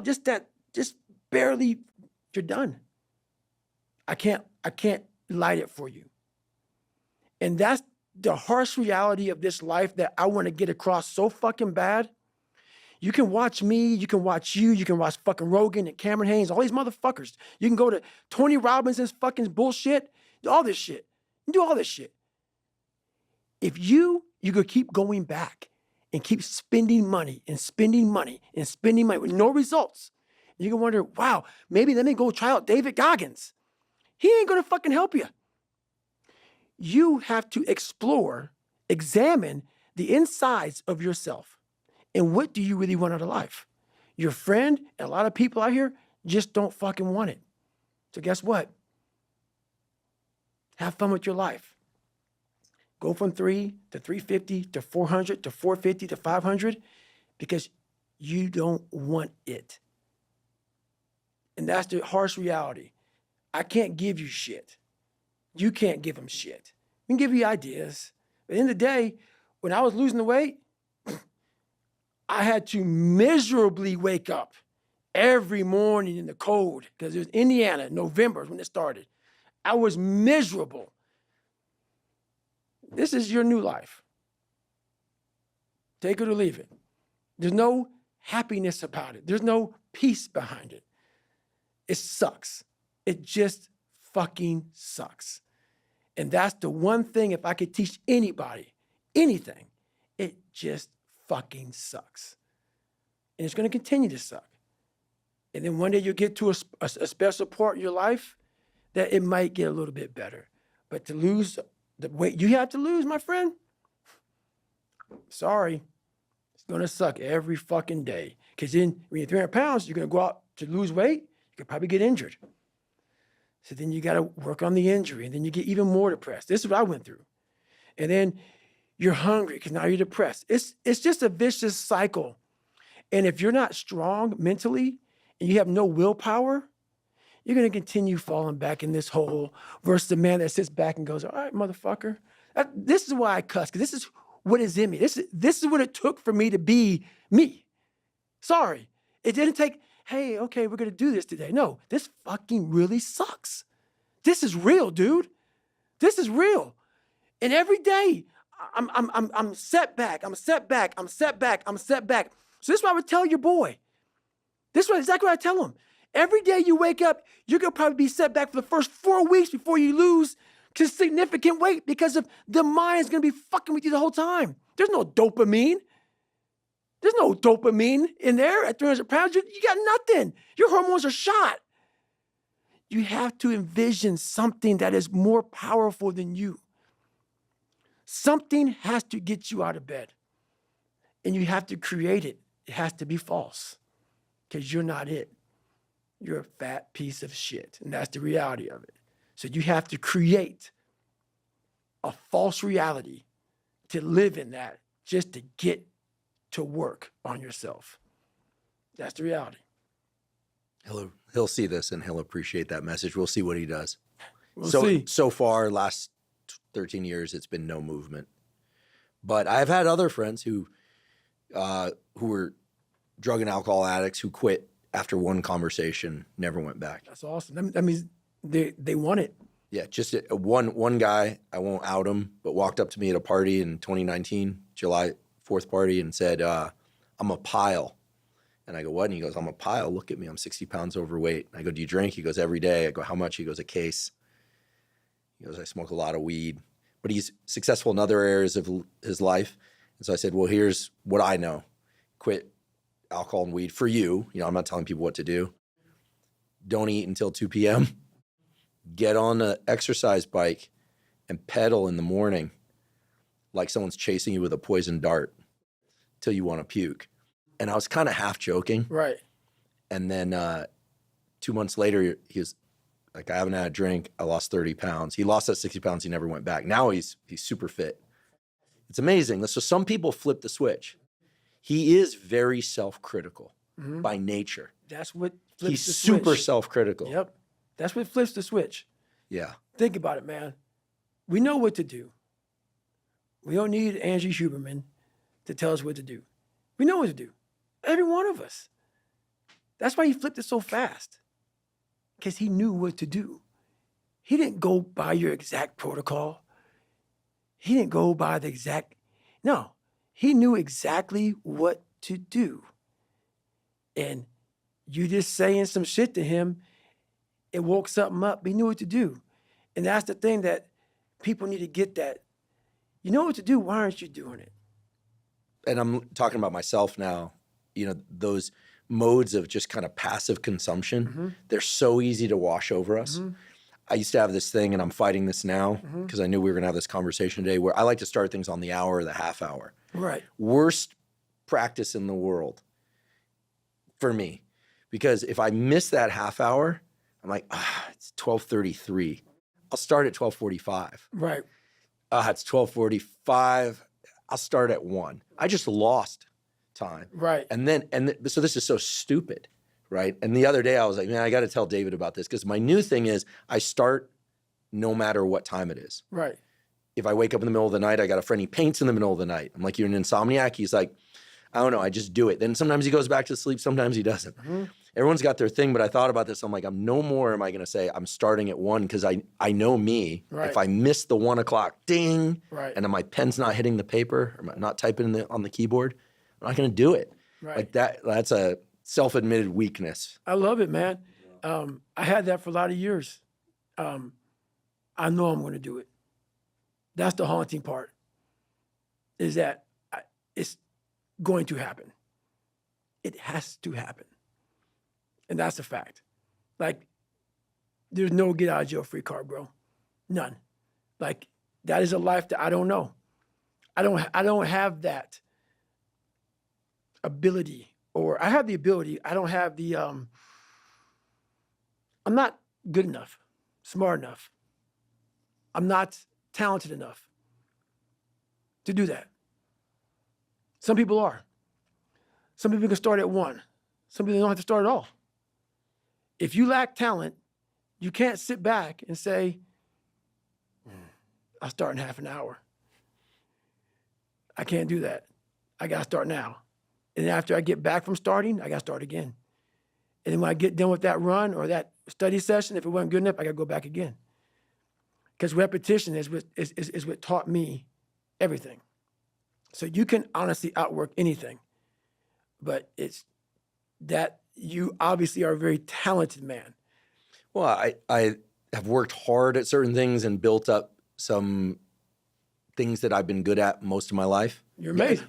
just barely, you're done. I can't light it for you. And that's the harsh reality of this life that I want to get across so fucking bad. You can watch me, you can watch you can watch fucking Rogan and Cameron Haynes, all these motherfuckers. You can go to Tony Robbins's fucking bullshit, all this shit. You do all this shit. If you could keep going back and keep spending money and spending money and spending money with no results, you can wonder, wow, maybe let me go try out David Goggins. He ain't gonna fucking help you. You have to explore, examine the insides of yourself. And what do you really want out of life? Your friend and a lot of people out here just don't fucking want it. So guess what? Have fun with your life. Go from 3 to 350 to 400 to 450 to 500 because you don't want it. And that's the harsh reality. I can't give you shit. You can't give them shit. We can give you ideas. But at the end of the day, when I was losing the weight, I had to miserably wake up every morning in the cold because it was Indiana, November when it started. I was miserable. This is your new life. Take it or leave it. There's no happiness about it. There's no peace behind it. It sucks. It just fucking sucks. And that's the one thing, if I could teach anybody anything, it just fucking sucks. And it's going to continue to suck. And then one day you'll get to a special part in your life that it might get a little bit better. But to lose the weight you have to lose, my friend, sorry, it's going to suck every fucking day. Because then when you're 300 pounds, you're going to go out to lose weight, you could probably get injured. So then you got to work on the injury, and then you get even more depressed. This is what I went through. And then you're hungry because now you're depressed. It's just a vicious cycle. And if you're not strong mentally and you have no willpower, you're going to continue falling back in this hole versus the man that sits back and goes, all right, motherfucker. This is why I cuss, because this is what is in me. This is what it took for me to be me. Sorry. It didn't take, hey, okay, we're going to do this today. No, this fucking really sucks. This is real, dude. This is real. And every day, I'm set back. I'm set back. I'm set back. I'm set back. So this is what I would tell your boy. This is exactly what I tell him. Every day you wake up, you're going to probably be set back for the first 4 weeks before you lose significant weight because of the mind is going to be fucking with you the whole time. There's no dopamine. There's no dopamine in there at 300 pounds. You got nothing. Your hormones are shot. You have to envision something that is more powerful than you. Something has to get you out of bed. And you have to create it. It has to be false because you're not it. You're a fat piece of shit. And that's the reality of it. So you have to create a false reality to live in that just to get to work on yourself. That's the reality. He'll see this and he'll appreciate that message. We'll see what he does. We'll see. So far, last 13 years, it's been no movement. But I've had other friends who were drug and alcohol addicts who quit after one conversation, never went back. That's awesome. That means they want it. Yeah, just one guy, I won't out him, but walked up to me at a party in 2019, July 4th party, and said, I'm a pile. And I go, what? And he goes, I'm a pile. Look at me. I'm 60 pounds overweight. I go, do you drink? He goes, every day. I go, how much? He goes, a case. He goes, I smoke a lot of weed. But he's successful in other areas of his life. And so I said, well, here's what I know. Quit alcohol and weed for you. You know, I'm not telling people what to do. Don't eat until 2 p.m. Get on an exercise bike and pedal in the morning like someone's chasing you with a poison dart till you want to puke. And I was kind of half joking. Right. And then 2 months later, he was like, I haven't had a drink. I lost 30 pounds. He lost that 60 pounds. He never went back. Now he's super fit. It's amazing. So some people flip the switch. He is very self-critical by nature. That's what flips He's the switch. super self-critical. Yep. That's what flips the switch. Yeah. Think about it, man. We know what to do. We don't need Angie Huberman to tell us what to do. We know what to do. Every one of us. That's why he flipped it so fast, because he knew what to do. He didn't go by your exact protocol. He didn't go by the exact, no, he knew exactly what to do. And you just saying some shit to him, it woke something up. He knew what to do. And that's the thing that people need to get that. You know what to do, why aren't you doing it? And I'm talking about myself now, you know, those modes of just kind of passive consumption, they're so easy to wash over us. I used to have this thing, and I'm fighting this now because I knew we were going to have this conversation today, where I like to start things on the hour or the half hour. Right. Worst practice in the world for me, because if I miss that half hour, I'm like, it's 12:33. I'll start at 12:45. Right. It's 12:45. I'll start at 1. I just lost time. Right. So this is so stupid, right? And the other day I was like, man, I got to tell David about this, because my new thing is I start no matter what time it is. Right. If I wake up in the middle of the night, I got a friend, he paints in the middle of the night. I'm like, you're an insomniac? He's like, I don't know, I just do it. Then sometimes he goes back to sleep, sometimes he doesn't. Everyone's got their thing, but I thought about this. I'm like, I'm no more am I going to say I'm starting at 1, because I know me. Right. If I miss the 1 o'clock ding, Right. and then my pen's not hitting the paper, or not typing on the keyboard, I'm not going to do it. Right. Like that's a self-admitted weakness. I love it, man. I had that for a lot of years. I know I'm going to do it. That's the haunting part, is that it's going to happen. It has to happen. And that's a fact. Like, there's no get out of jail free card, bro. None. Like, that is a life that I don't know. I don't have that ability, or I have the ability. I don't have the, I'm not good enough, smart enough. I'm not talented enough to do that. Some people are. Some people can start at 1. Some people don't have to start at all. If you lack talent, you can't sit back and say, I'll start in half an hour. I can't do that. I got to start now. And then after I get back from starting, I got to start again. And then when I get done with that run or that study session, if it wasn't good enough, I got to go back again. Because repetition is what taught me everything. So you can honestly outwork anything. But it's that you obviously are a very talented man. Well, I have worked hard at certain things and built up some things that I've been good at most of my life. You're amazing.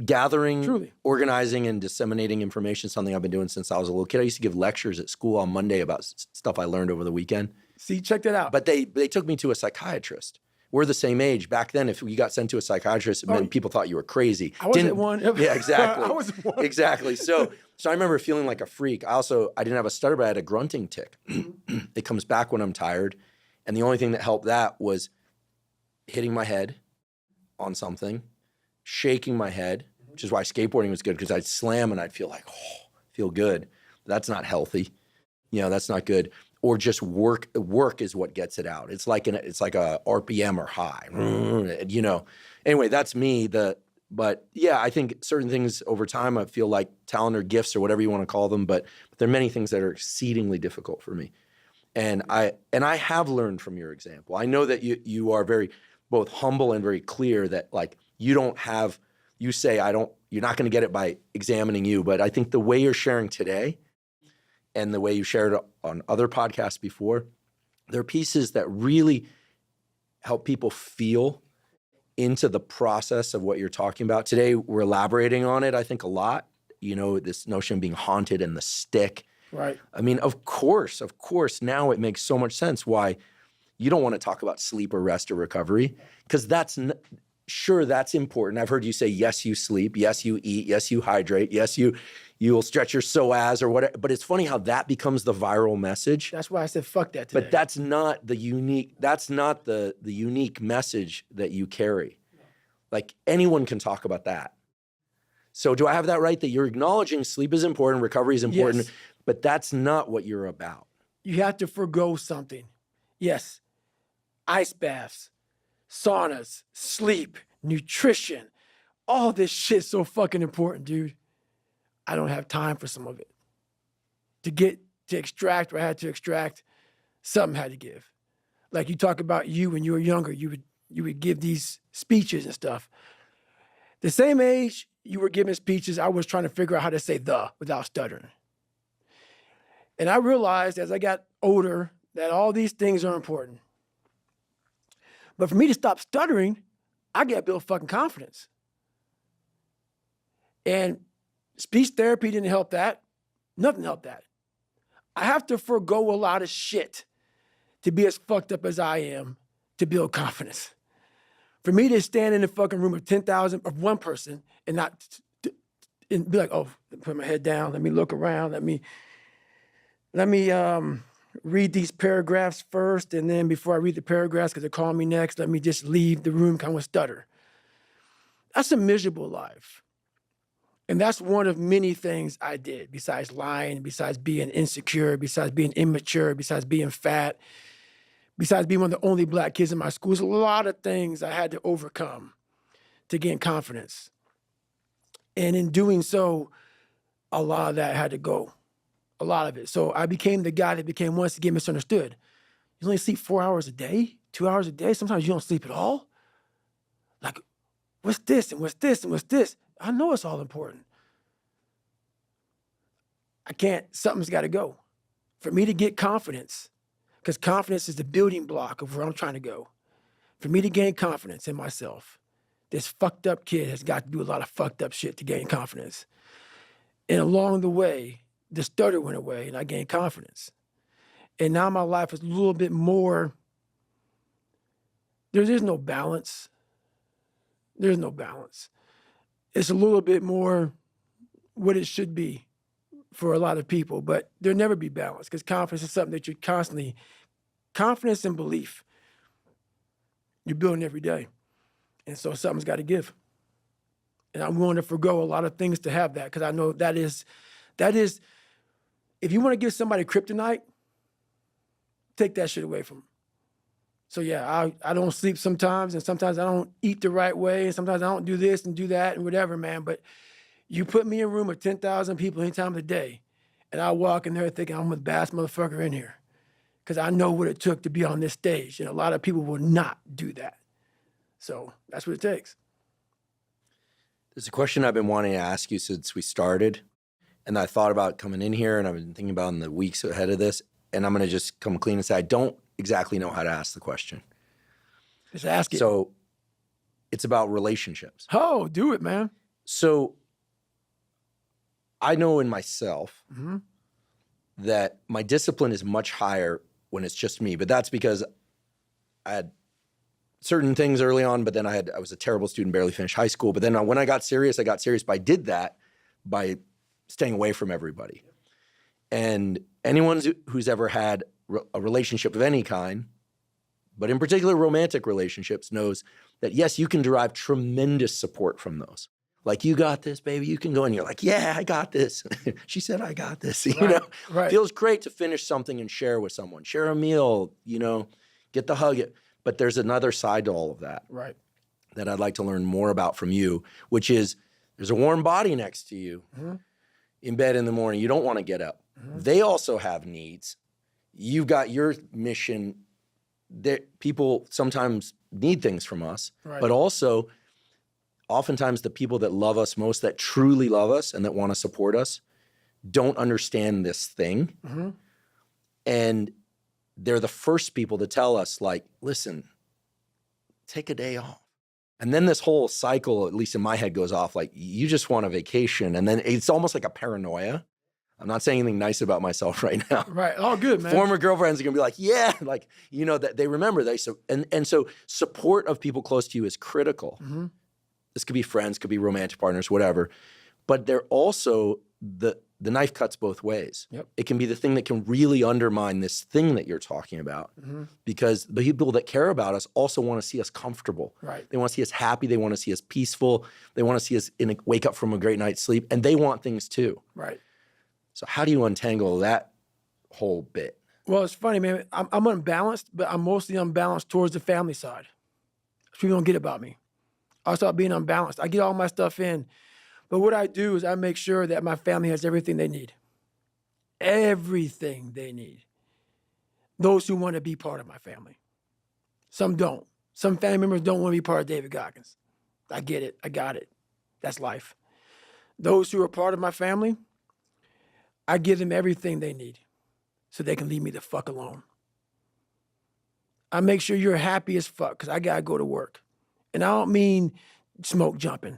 Gathering, Truly. organizing, and disseminating information is something I've been doing since I was a little kid. I used to give lectures at school on Monday about stuff I learned over the weekend. See, check that out. But they took me to a psychiatrist. We're the same age. Back then, if you got sent to a psychiatrist, it meant people thought you were crazy. I wasn't one. Yeah, exactly. I wasn't one. Exactly. So I remember feeling like a freak. I didn't have a stutter, but I had a grunting tic. It comes back when I'm tired. And the only thing that helped that was hitting my head on something, shaking my head, which is why skateboarding was good, because I'd slam and I'd feel like, feel good. That's not healthy. You know, that's not good. Or just work is what gets it out. It's like a RPM or high, you know. Anyway, that's me. But yeah, I think certain things over time, I feel like talent or gifts or whatever you want to call them, but there are many things that are exceedingly difficult for me. And I have learned from your example. I know that you are very both humble and very clear that, like, you say you're not going to get it by examining you, but I think the way you're sharing today and the way you shared on other podcasts before, there are pieces that really help people feel into the process of what you're talking about. Today, we're elaborating on it, I think, a lot. You know, this notion of being haunted and the stick. Right. I mean, of course, now it makes so much sense why you don't want to talk about sleep or rest or recovery, because sure, that's important. I've heard you say, yes, you sleep, yes, you eat, yes, you hydrate, yes, you'll stretch your psoas or whatever. But it's funny how that becomes the viral message. That's why I said fuck that today. But that's not the unique message that you carry. Like, anyone can talk about that. So do I have that right, that you're acknowledging sleep is important, recovery is important, Yes. But that's not what you're about? You have to forgo something. Yes. Ice baths, saunas, sleep, nutrition, all this shit's so fucking important, dude. I don't have time for some of it. to extract what I had to extract, something had to give. Like you talk about you when you were younger, you would give these speeches and stuff. The same age you were giving speeches, I was trying to figure out how to say the without stuttering. And I realized as I got older that all these things are important. But for me to stop stuttering, I got to build fucking confidence. And speech therapy didn't help that. Nothing helped that. I have to forego a lot of shit to be as fucked up as I am to build confidence. For me to stand in the fucking room of 10,000 of one person and not and be like, oh, put my head down, let me look around, let me read these paragraphs first, and then before I read the paragraphs, because they're calling me next, let me just leave the room kind of stutter. That's a miserable life. And that's one of many things I did, besides lying, besides being insecure, besides being immature, besides being fat, besides being one of the only black kids in my school. There's a lot of things I had to overcome to gain confidence. And in doing so, a lot of that had to go. A lot of it. So I became the guy that became once again misunderstood. You only sleep 4 hours a day, 2 hours a day. Sometimes you don't sleep at all. Like, what's this and what's this and what's this? I know it's all important. Something's got to go. For me to get confidence, because confidence is the building block of where I'm trying to go. For me to gain confidence in myself, this fucked up kid has got to do a lot of fucked up shit to gain confidence. And along the way, the stutter went away and I gained confidence. And now my life is a little bit more, there's no balance. There's no balance. It's a little bit more what it should be for a lot of people, but there'll never be balance because confidence is something that you're constantly, confidence and belief, you're building every day. And so something's got to give. And I'm willing to forego a lot of things to have that because I know that is, if you want to give somebody kryptonite, take that shit away from them. So yeah, I don't sleep sometimes, and sometimes I don't eat the right way, and sometimes I don't do this and do that and whatever, man. But you put me in a room of 10,000 people any time of the day, and I walk in there thinking I'm the baddest motherfucker in here because I know what it took to be on this stage, and a lot of people will not do that. So that's what it takes. There's a question I've been wanting to ask you since we started, and I thought about coming in here, and I've been thinking about in the weeks ahead of this, and I'm going to just come clean and say I don't exactly know how to ask the question. Just ask it. So it's about relationships. Oh, do it, man. So I know in myself that my discipline is much higher when it's just me, but that's because I had certain things early on, but then I was a terrible student, barely finished high school. But then when I got serious, but I did that by staying away from everybody. And anyone who's ever had a relationship of any kind, but in particular romantic relationships, knows that yes, you can derive tremendous support from those. Like, you got this, baby, you can go. And you're like, yeah, I got this. She said, I got this. You know, right. Feels great to finish something and share with someone, share a meal, get the hug. But there's another side to all of that, right, that I'd like to learn more about from you, which is there's a warm body next to you in bed in the morning. You don't want to get up. They also have needs. You've got your mission. That people sometimes need things from us, but also oftentimes the people that love us most, that truly love us and that want to support us, don't understand this thing. And they're the first people to tell us, like, listen, take a day off. And then this whole cycle, at least in my head, goes off like, you just want a vacation. And then it's almost like a paranoia. I'm not saying anything nice about myself right now. Right. Oh, good, man. Former girlfriends are going to be like, yeah, like, that they remember. And so support of people close to you is critical. This could be friends, could be romantic partners, whatever. But they're also, the knife cuts both ways. Yep. It can be the thing that can really undermine this thing that you're talking about, because the people that care about us also want to see us comfortable. Right. They want to see us happy. They want to see us peaceful. They want to see us wake up from a great night's sleep, and they want things too. Right. So how do you untangle that whole bit? Well, it's funny, man. I'm unbalanced, but I'm mostly unbalanced towards the family side. People don't get about me. I start being unbalanced. I get all my stuff in. But what I do is I make sure that my family has everything they need. everything they need. Those who want to be part of my family. Some don't. Some family members don't want to be part of David Goggins. I get it. I got it. That's life. Those who are part of my family, I give them everything they need so they can leave me the fuck alone. I make sure you're happy as fuck because I got to go to work. And I don't mean smoke jumping.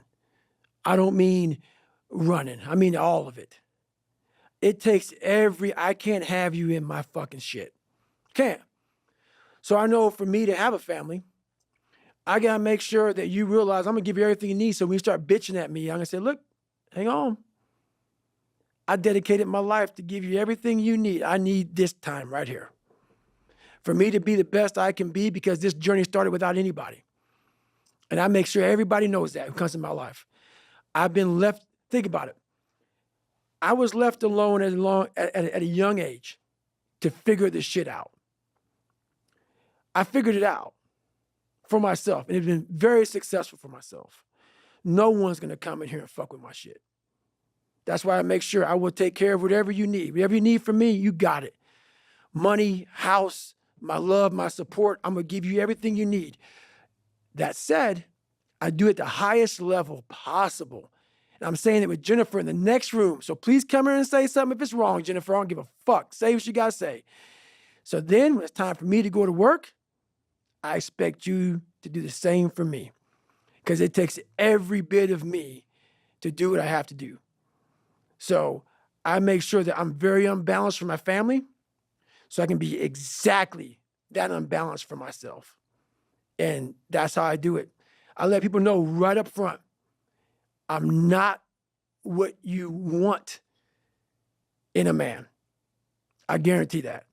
I don't mean running. I mean all of it. It takes I can't have you in my fucking shit. Can't. So I know for me to have a family, I got to make sure that you realize I'm going to give you everything you need. So when you start bitching at me, I'm going to say, look, hang on. I dedicated my life to give you everything you need. I need this time right here for me to be the best I can be because this journey started without anybody. And I make sure everybody knows that who comes in my life. I've been left, think about it. I was left alone at a young age to figure this shit out. I figured it out for myself, and it's been very successful for myself. No one's going to come in here and fuck with my shit. That's why I make sure I will take care of whatever you need. Whatever you need from me, you got it. Money, house, my love, my support, I'm going to give you everything you need. That said, I do it at the highest level possible. And I'm saying it with Jennifer in the next room. So please come here and say something if it's wrong, Jennifer. I don't give a fuck. Say what you got to say. So then when it's time for me to go to work, I expect you to do the same for me because it takes every bit of me to do what I have to do. So I make sure that I'm very unbalanced for my family so I can be exactly that unbalanced for myself. And that's how I do it. I let people know right up front, I'm not what you want in a man. I guarantee that.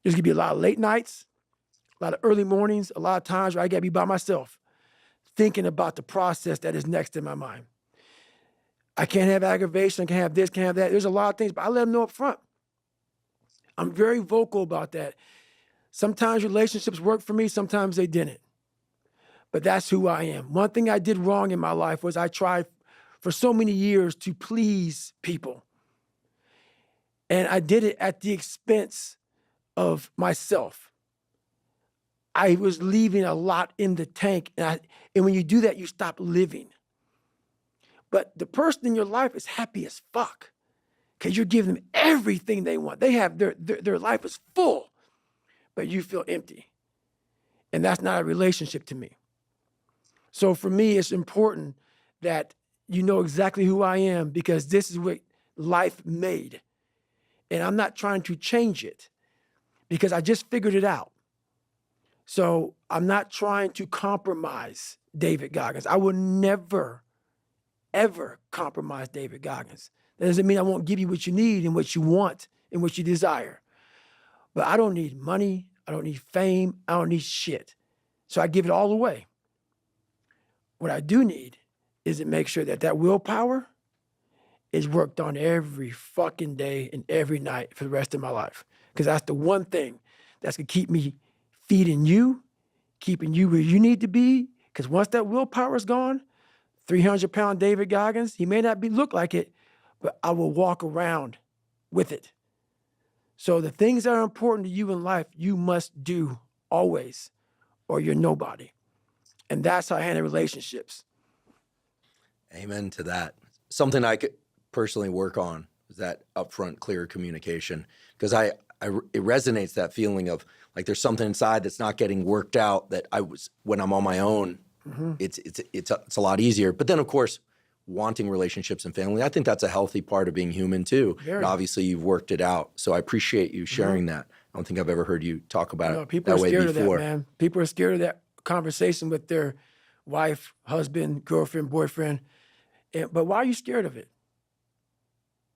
There's gonna be a lot of late nights, a lot of early mornings, a lot of times where I gotta be by myself, thinking about the process that is next in my mind. I can't have aggravation, I can't have this, can't have that. There's a lot of things, but I let them know up front. I'm very vocal about that. Sometimes relationships work for me, sometimes they didn't. But that's who I am. One thing I did wrong in my life was I tried for so many years to please people. And I did it at the expense of myself. I was leaving a lot in the tank. And when you do that, you stop living. But the person in your life is happy as fuck because you're giving them everything they want. They have their life is full, but you feel empty. And that's not a relationship to me. So for me, it's important that you know exactly who I am because this is what life made. And I'm not trying to change it because I just figured it out. So I'm not trying to compromise David Goggins. I will never, ever compromise David Goggins. That doesn't mean I won't give you what you need and what you want and what you desire. But I don't need money. I don't need fame. I don't need shit. So I give it all away. What I do need is to make sure that willpower is worked on every fucking day and every night for the rest of my life. Because that's the one thing that's going to keep me feeding you, keeping you where you need to be. Because once that willpower is gone, 300-pound David Goggins, he may not look like it, but I will walk around with it. So the things that are important to you in life, you must do always, or you're nobody. And that's how I handle relationships. Amen to that. Something I could personally work on is that upfront, clear communication. Because it resonates, that feeling of like there's something inside that's not getting worked out that when I'm on my own, it's a lot easier. But then of course, wanting relationships and family, I think that's a healthy part of being human too. And obviously you've worked it out. So I appreciate you sharing that. I don't think I've ever heard you talk about it people that are way scared before. of that, man. People are scared of that conversation with their wife, husband, girlfriend, boyfriend. But why are you scared of it?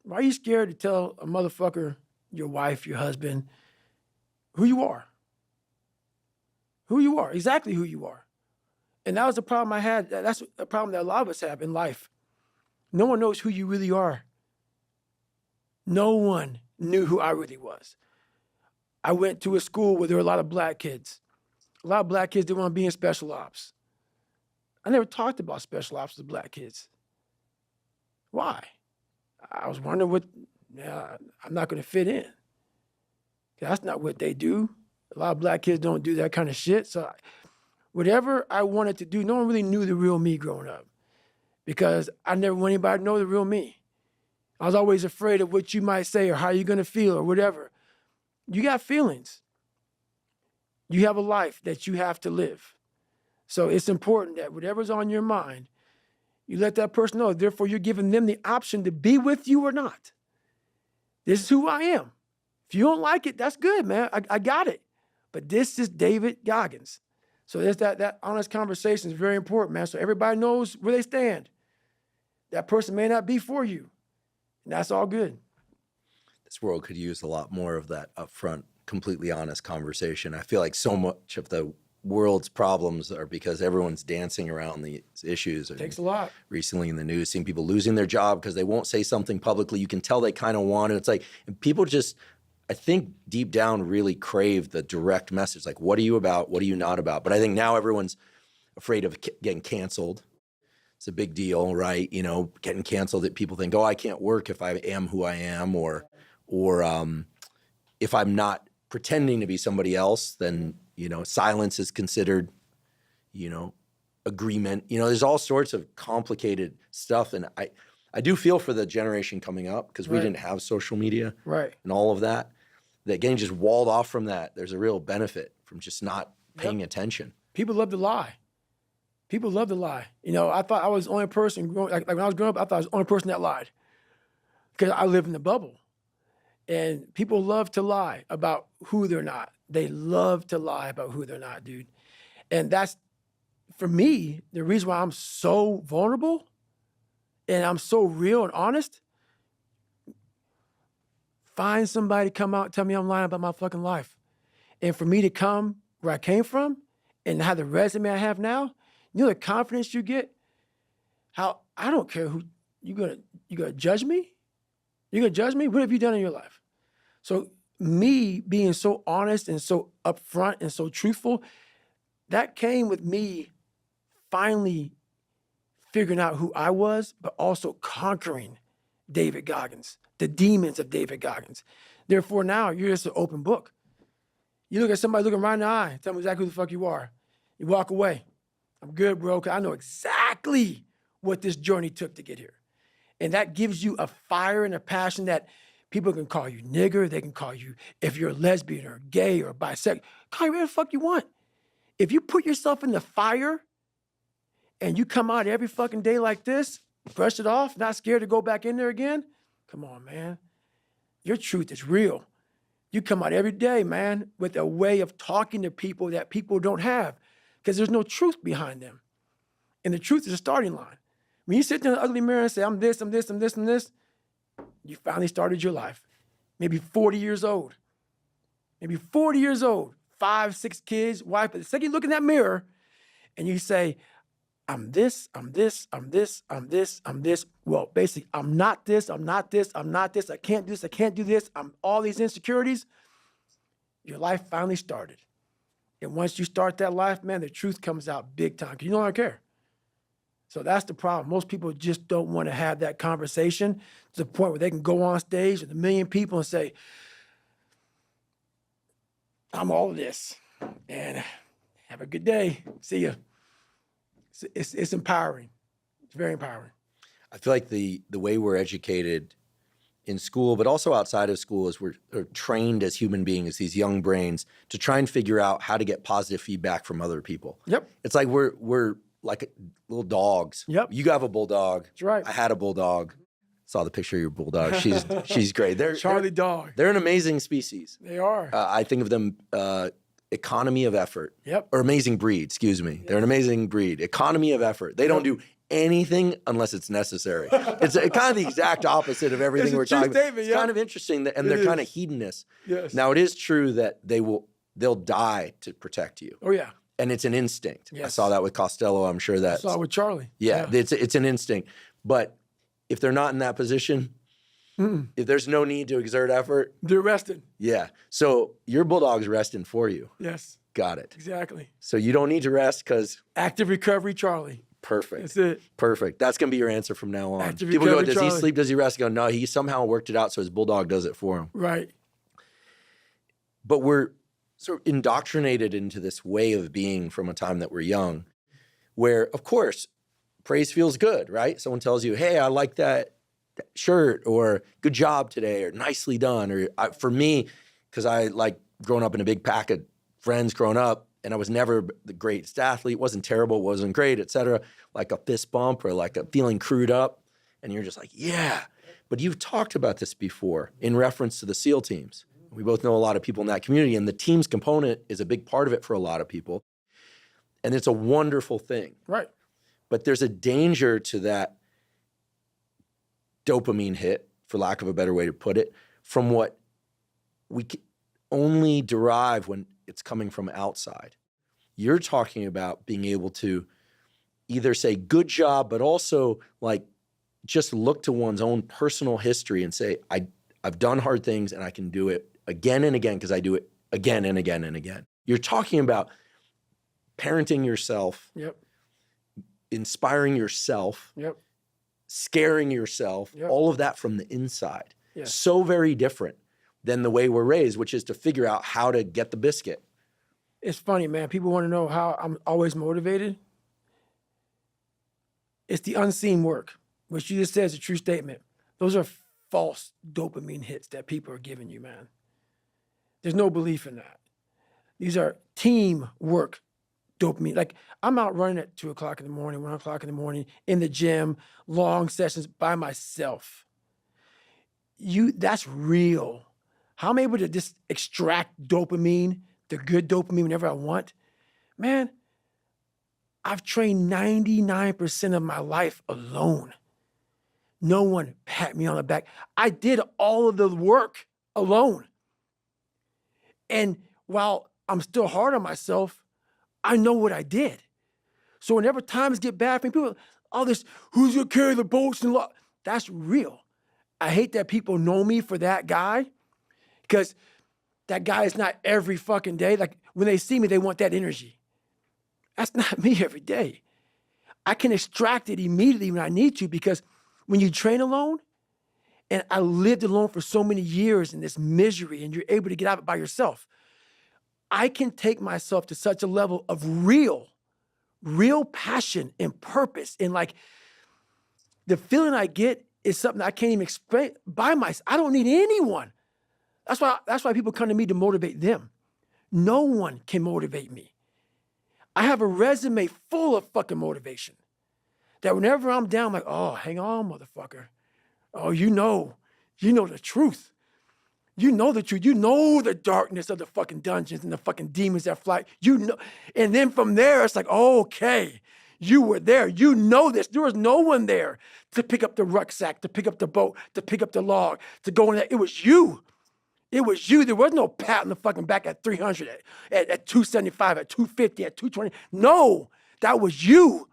Why are you scared to tell a motherfucker, your wife, your husband, who you are? Who you are, exactly who you are. And that was the problem I had. That's a problem that a lot of us have in life. No one knows who you really are. No one knew who I really was. I went to a school where there were a lot of black kids. A lot of black kids didn't want to be in special ops. I never talked about special ops with black kids. Why? I was wondering Now, I'm not going to fit in. That's not what they do. A lot of black kids don't do that kind of shit. So whatever I wanted to do, no one really knew the real me growing up because I never want anybody to know the real me. I was always afraid of what you might say or how you're going to feel or whatever. You got feelings. You have a life that you have to live. So it's important that whatever's on your mind, you let that person know. Therefore, you're giving them the option to be with you or not. This is who I am. If you don't like it, that's good, man. I got it. But this is David Goggins. So there's that honest conversation is very important, man. So everybody knows where they stand. That person may not be for you. And that's all good. This world could use a lot more of that upfront, completely honest conversation. I feel like so much of the world's problems are because everyone's dancing around these issues. It takes a lot. Recently in the news, seeing people losing their job because they won't say something publicly. You can tell they kind of want it. It's like, and people just, I think deep down really crave the direct message. Like, what are you about? What are you not about? But I think now everyone's afraid of getting canceled. It's a big deal, right? You know, getting canceled, that people think, oh, I can't work if I am who I am, or if I'm not pretending to be somebody else, then, you know, silence is considered, you know, agreement. You know, there's all sorts of complicated stuff. And I do feel for the generation coming up because we didn't have social media and all of that, that getting just walled off from that, there's a real benefit from just not paying attention. People love to lie. People love to lie. You know, I thought I was the only person, like when I was growing up, I thought I was the only person that lied because I live in the bubble. And people love to lie about who they're not. They love to lie about who they're not, dude. And that's, for me, the reason why I'm so vulnerable and I'm so real and honest. Find somebody to come out and tell me I'm lying about my fucking life. And for me to come where I came from and have the resume I have now, you know the confidence you get? How I don't care who you gonna judge me? You're gonna judge me? What have you done in your life? So me being so honest and so upfront and so truthful, that came with me finally figuring out who I was, but also conquering David Goggins, the demons of David Goggins. Therefore, now you're just an open book. You look at somebody looking right in the eye, tell them exactly who the fuck you are. You walk away. I'm good, bro, because I know exactly what this journey took to get here. And that gives you a fire and a passion that people can call you nigger. They can call you, if you're a lesbian or gay or bisexual, call you whatever the fuck you want. If you put yourself in the fire and you come out every fucking day like this, brush it off, not scared to go back in there again, come on, man. Your truth is real. You come out every day, man, with a way of talking to people that people don't have because there's no truth behind them. And the truth is a starting line. When you sit there in the ugly mirror and say, I'm this, I'm this, I'm this, I'm this, you finally started your life. Maybe 40 years old. Maybe 40 years old, 5, 6 kids, wife. But the second you look in that mirror and you say, I'm this, I'm this, I'm this, I'm this, I'm this. Well, basically, I'm not this, I'm not this, I'm not this, I can't do this, I can't do this, I'm all these insecurities. Your life finally started. And once you start that life, man, the truth comes out big time because you no longer care. So that's the problem. Most people just don't want to have that conversation to the point where they can go on stage with 1 million people and say, I'm all of this. And have a good day. See ya. It's empowering. It's very empowering. I feel like the way we're educated in school, but also outside of school, is we're trained as human beings, these young brains, to try and figure out how to get positive feedback from other people. Yep. It's like we're like little dogs. Yep. You have a bulldog. That's right. I had a bulldog. Saw the picture of your bulldog. She's great. Charlie dog. They're an amazing species. They are. I think of them economy of effort. Yep. Or amazing breed, excuse me. They're an amazing breed. Economy of effort. They don't do anything unless it's necessary. It's kind of the exact opposite of everything we're talking about. It's kind of interesting, and they're kind of hedonists. Yes. Now, it is true that they'll die to protect you. Oh, yeah. And it's an instinct. Yes. I saw that with Costello. I'm sure that. I saw it with Charlie. Yeah, it's an instinct. But if they're not in that position, if there's no need to exert effort, they're resting. Yeah. So your bulldog's resting for you. Yes. Got it. Exactly. So you don't need to rest because active recovery, Charlie. Perfect. That's it. Perfect. That's going to be your answer from now on. Active People go, recovery, does he Charlie. sleep? Does he rest? I go, no, he somehow worked it out so his bulldog does it for him. Right. But we're sort of indoctrinated into this way of being from a time that we're young, where, of course, praise feels good, right? Someone tells you, hey, I like that shirt, or good job today, or nicely done. Or for me, because I like growing up in a big pack of friends growing up, and I was never the greatest athlete, wasn't terrible, wasn't great, et cetera, like a fist bump or like a feeling crewed up. And you're just like, yeah. But you've talked about this before in reference to the SEAL teams. We both know a lot of people in that community, and the teams component is a big part of it for a lot of people. And it's a wonderful thing. Right. But there's a danger to that dopamine hit, for lack of a better way to put it, from what we only derive when it's coming from outside. You're talking about being able to either say good job, but also like just look to one's own personal history and say, I've done hard things and I can do it again and again because I do it again and again and again. You're talking about parenting yourself, Yep. inspiring yourself, Yep. scaring yourself, Yep. all of that from the inside. Yeah. So very different than the way we're raised, which is to figure out how to get the biscuit. It's funny, man. People want to know how I'm always motivated. It's the unseen work, which you just said is a true statement. Those are false dopamine hits that people are giving you, man. There's no belief in that. These are team work dopamine. Like, I'm out running at 2 o'clock in the morning, 1 o'clock in the morning, in the gym, long sessions by myself. That's real. How I'm able to just extract dopamine, the good dopamine, whenever I want. Man, I've trained 99% of my life alone. No one pat me on the back. I did all of the work alone. And while I'm still hard on myself, I know what I did. So whenever times get bad for me, people, all this, who's gonna carry the boats and that's real. I hate that people know me for that guy, because that guy is not every fucking day. Like, when they see me, they want that energy. That's not me every day. I can extract it immediately when I need to, because when you train alone, and I lived alone for so many years in this misery, and you're able to get out of it by yourself, I can take myself to such a level of real passion and purpose. And like, the feeling I get is something I can't even explain by myself. I don't need anyone. That's why people come to me to motivate them. No one can motivate me. I have a resume full of fucking motivation, that whenever I'm down, I'm like, oh, hang on, motherfucker. Oh, you know the truth. You know the truth. You know the darkness of the fucking dungeons and the fucking demons that fly. You know, and then from there, it's like, okay, you were there. You know this. There was no one there to pick up the rucksack, to pick up the boat, to pick up the log, to go in there. It was you. It was you. There was no pat on the fucking back at 300, at 275, at 250, at 220. No, that was you.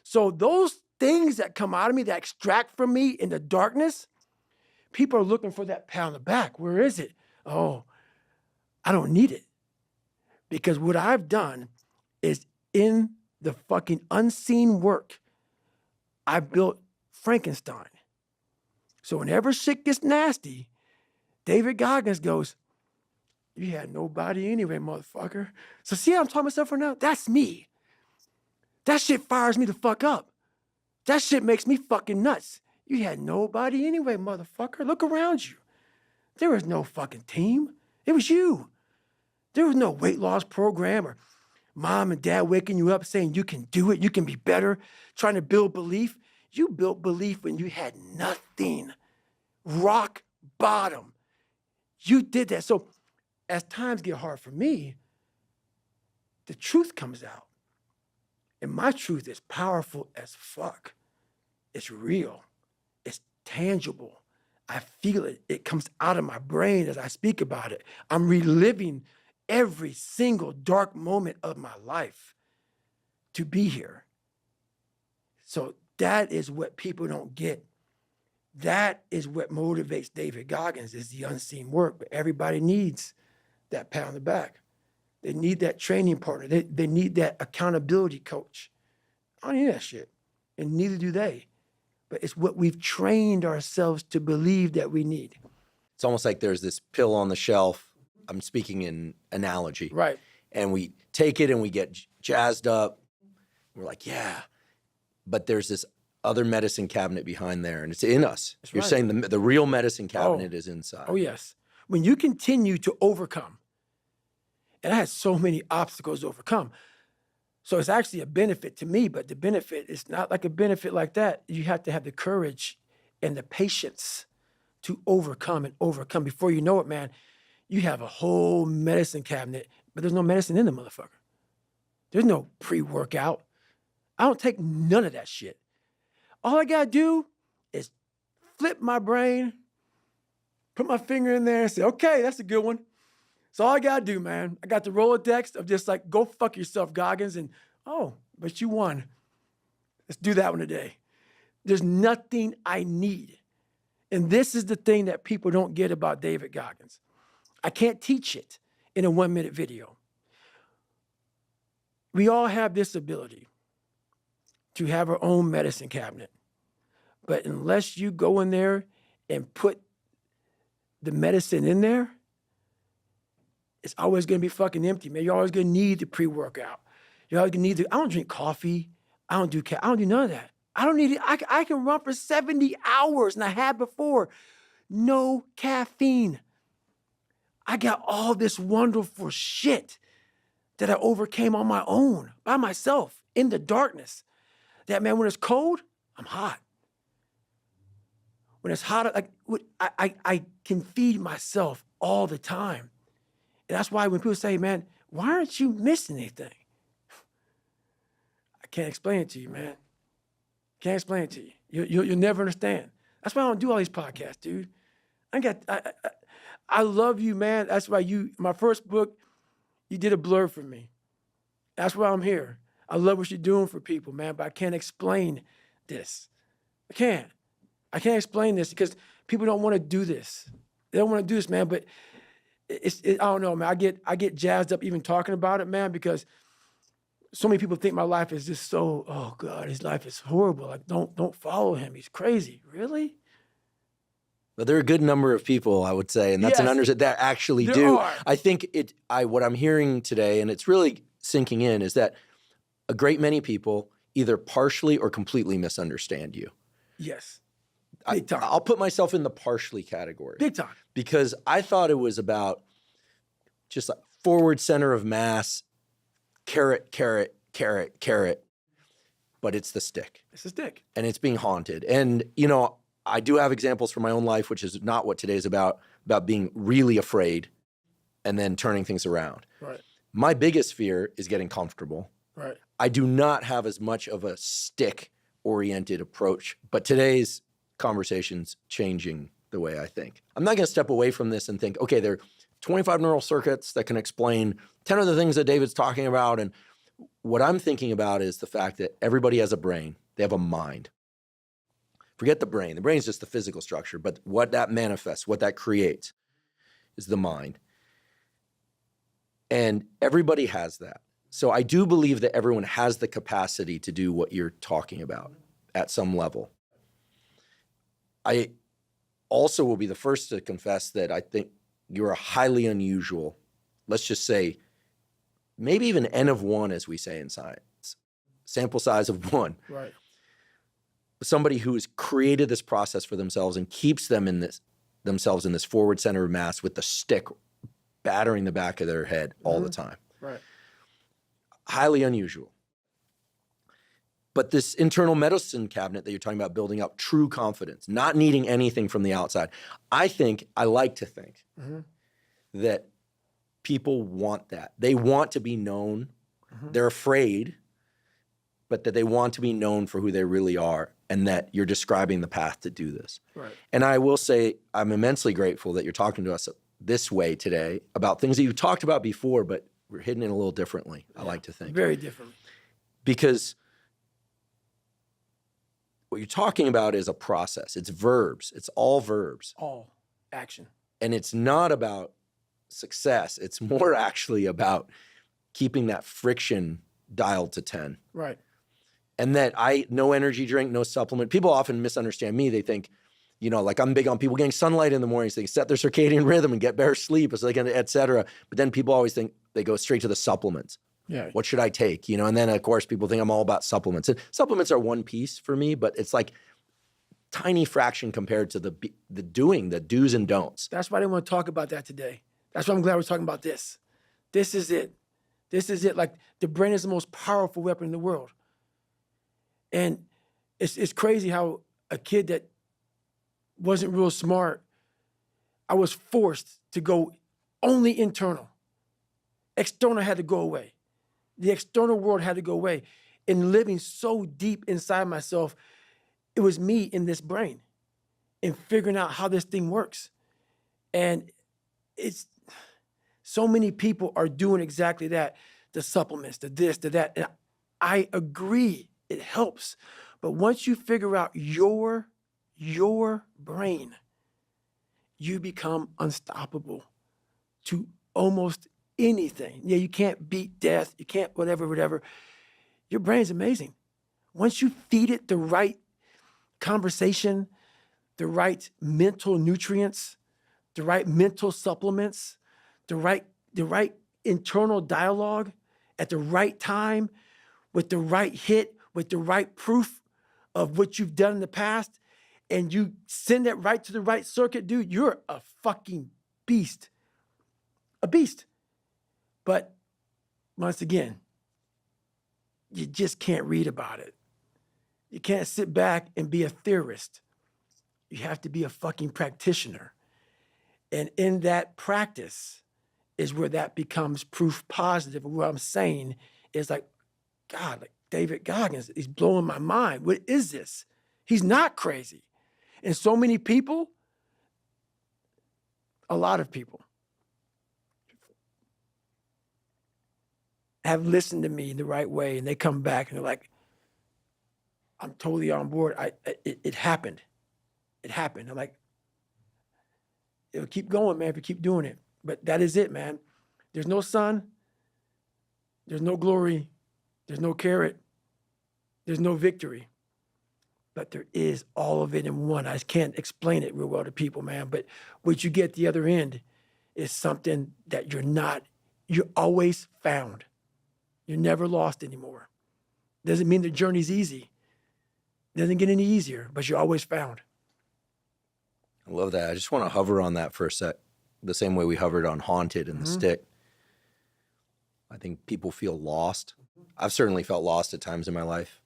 So those things that come out of me, that extract from me in the darkness, people are looking for that pat on the back. Where is it? Oh, I don't need it. Because what I've done is, in the fucking unseen work, I built Frankenstein. So whenever shit gets nasty, David Goggins goes, you had nobody anyway, motherfucker. So see how I'm talking myself right now? That's me. That shit fires me the fuck up. That shit makes me fucking nuts. You had nobody anyway, motherfucker. Look around you. There was no fucking team. It was you. There was no weight loss program or mom and dad waking you up saying you can do it, you can be better, trying to build belief. You built belief when you had nothing. Rock bottom. You did that. So as times get hard for me, the truth comes out. And my truth is powerful as fuck. It's real. It's tangible. I feel it. It comes out of my brain as I speak about it. I'm reliving every single dark moment of my life to be here. So that is what people don't get. That is what motivates David Goggins, is the unseen work. But everybody needs that pat on the back. They need that training partner. They need that accountability coach. I don't need that shit. And neither do they. But it's what we've trained ourselves to believe that we need. It's almost like there's this pill on the shelf. I'm speaking in analogy. Right. And we take it and we get jazzed up. We're like, yeah. But there's this other medicine cabinet behind there, and it's in us. That's You're right. saying the real medicine cabinet is inside. Oh, yes. When you continue to overcome, and I had so many obstacles to overcome, so it's actually a benefit to me, but the benefit is not like a benefit like that. You have to have the courage and the patience to overcome and overcome. Before you know it, man, you have a whole medicine cabinet, but there's no medicine in the motherfucker. There's no pre-workout. I don't take none of that shit. All I gotta do is flip my brain, put my finger in there and say, okay, that's a good one. That's all I gotta do, man. I got the Rolodex of just like, go fuck yourself, Goggins. And, oh, but you won. Let's do that one today. There's nothing I need. And this is the thing that people don't get about David Goggins. I can't teach it in a 1-minute video. We all have this ability to have our own medicine cabinet. But unless you go in there and put the medicine in there, it's always going to be fucking empty, man. You're always going to need the pre-workout. You're always going to need I don't drink coffee. I don't do none of that. I don't need it. I can run for 70 hours, and I had before. No caffeine. I got all this wonderful shit that I overcame on my own, by myself, in the darkness. That, man, when it's cold, I'm hot. When it's hot, like I can feed myself all the time. And that's why when people say, man, why aren't you missing anything? I can't explain it to you, man. Can't explain it to you. You'll never understand. That's why I don't do all these podcasts, dude. I love you, man. That's why my first book, you did a blur for me. That's why I'm here. I love what you're doing for people, man, but I can't explain this. I can't explain this because people don't want to do this. They don't want to do this, man, but I don't know, man. I get jazzed up even talking about it, man, because so many people think my life is just so, oh God, his life is horrible. Like, don't follow him. He's crazy. Really? But there are a good number of people, I would say, and that's Yes, an understatement, that actually there do. are. I think what I'm hearing today, and it's really sinking in, is that a great many people either partially or completely misunderstand you. Yes. Big time. I'll put myself in the partially category. Big time. Because I thought it was about just like forward center of mass, carrot, carrot, carrot, carrot, but it's the stick. It's a stick. And it's being haunted. And, I do have examples from my own life, which is not what today's about being really afraid and then turning things around. Right. My biggest fear is getting comfortable. Right. I do not have as much of a stick-oriented approach, but today's conversation's changing the way I think. I'm not going to step away from this and think, okay, there are 25 neural circuits that can explain 10 of the things that David's talking about. And what I'm thinking about is the fact that everybody has a brain. They have a mind. Forget the brain. The brain is just the physical structure, but what that manifests, what that creates is the mind. And everybody has that. So I do believe that everyone has the capacity to do what you're talking about at some level. I also will be the first to confess that I think you're a highly unusual, let's just say, maybe even N of 1, as we say in science, sample size of 1. Right. Somebody who has created this process for themselves and keeps themselves in this forward center of mass with the stick battering the back of their head all the time. Right. Highly unusual. But this internal medicine cabinet that you're talking about, building up true confidence, not needing anything from the outside. I like to think that people want that. They want to be known. They're afraid, but that they want to be known for who they really are, and that you're describing the path to do this. Right. And I will say I'm immensely grateful that you're talking to us this way today about things that you've talked about before, but we're hitting it a little differently, I like to think. Very different. Because what you're talking about is a process. It's verbs. It's all verbs. All action. And it's not about success. It's more actually about keeping that friction dialed to 10. Right. And that no energy drink, no supplement. People often misunderstand me. They think, like I'm big on people getting sunlight in the mornings. They set their circadian rhythm and get better sleep, so they can, et cetera. But then people always think they go straight to the supplements. Yeah. What should I take? And then of course people think I'm all about supplements. And supplements are one piece for me, but it's like tiny fraction compared to the do's and don'ts. That's why I didn't want to talk about that today. That's why I'm glad we're talking about this. This is it. This is it. Like, the brain is the most powerful weapon in the world. And it's crazy how a kid that wasn't real smart, I was forced to go only internal. External had to go away. The external world had to go away. And living so deep inside myself, it was me in this brain and figuring out how this thing works. And it's so many people are doing exactly that. The supplements, the this, the that. And I agree, it helps. But once you figure out your brain, you become unstoppable to almost anything. Yeah, you can't beat death. You can't whatever. Your brain's amazing. Once you feed it the right conversation, the right mental nutrients, the right mental supplements, the right internal dialogue at the right time, with the right hit, with the right proof of what you've done in the past, and you send it right to the right circuit, dude, you're a fucking beast. A beast. But once again, you just can't read about it. You can't sit back and be a theorist. You have to be a fucking practitioner. And in that practice is where that becomes proof positive. And what I'm saying is like, God, like David Goggins, he's blowing my mind. What is this? He's not crazy. And so many people, a lot of people, have listened to me in the right way, and they come back and they're like, I'm totally on board. It happened. It happened. I'm like, it'll keep going, man, if you keep doing it. But that is it, man. There's no sun. There's no glory. There's no carrot. There's no victory. But there is all of it in one. I just can't explain it real well to people, man. But what you get at the other end is something that you're always found. You're never lost anymore. Doesn't mean the journey's easy. Doesn't get any easier, but you're always found. I love that. I just want to hover on that for a sec, the same way we hovered on Haunted and The Stick. I think people feel lost. I've certainly felt lost at times in my life,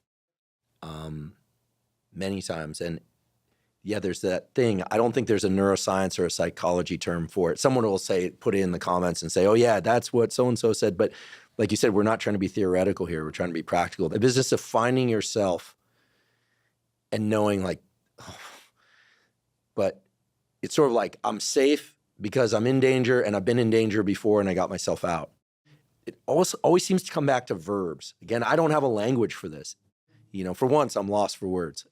many times. And yeah, there's that thing. I don't think there's a neuroscience or a psychology term for it. Someone will put it in the comments and say, oh yeah, that's what so-and-so said. But like you said, we're not trying to be theoretical here. We're trying to be practical. The business of finding yourself and knowing like, oh, but it's sort of like I'm safe because I'm in danger and I've been in danger before and I got myself out. It always seems to come back to verbs. Again, I don't have a language for this. For once, I'm lost for words.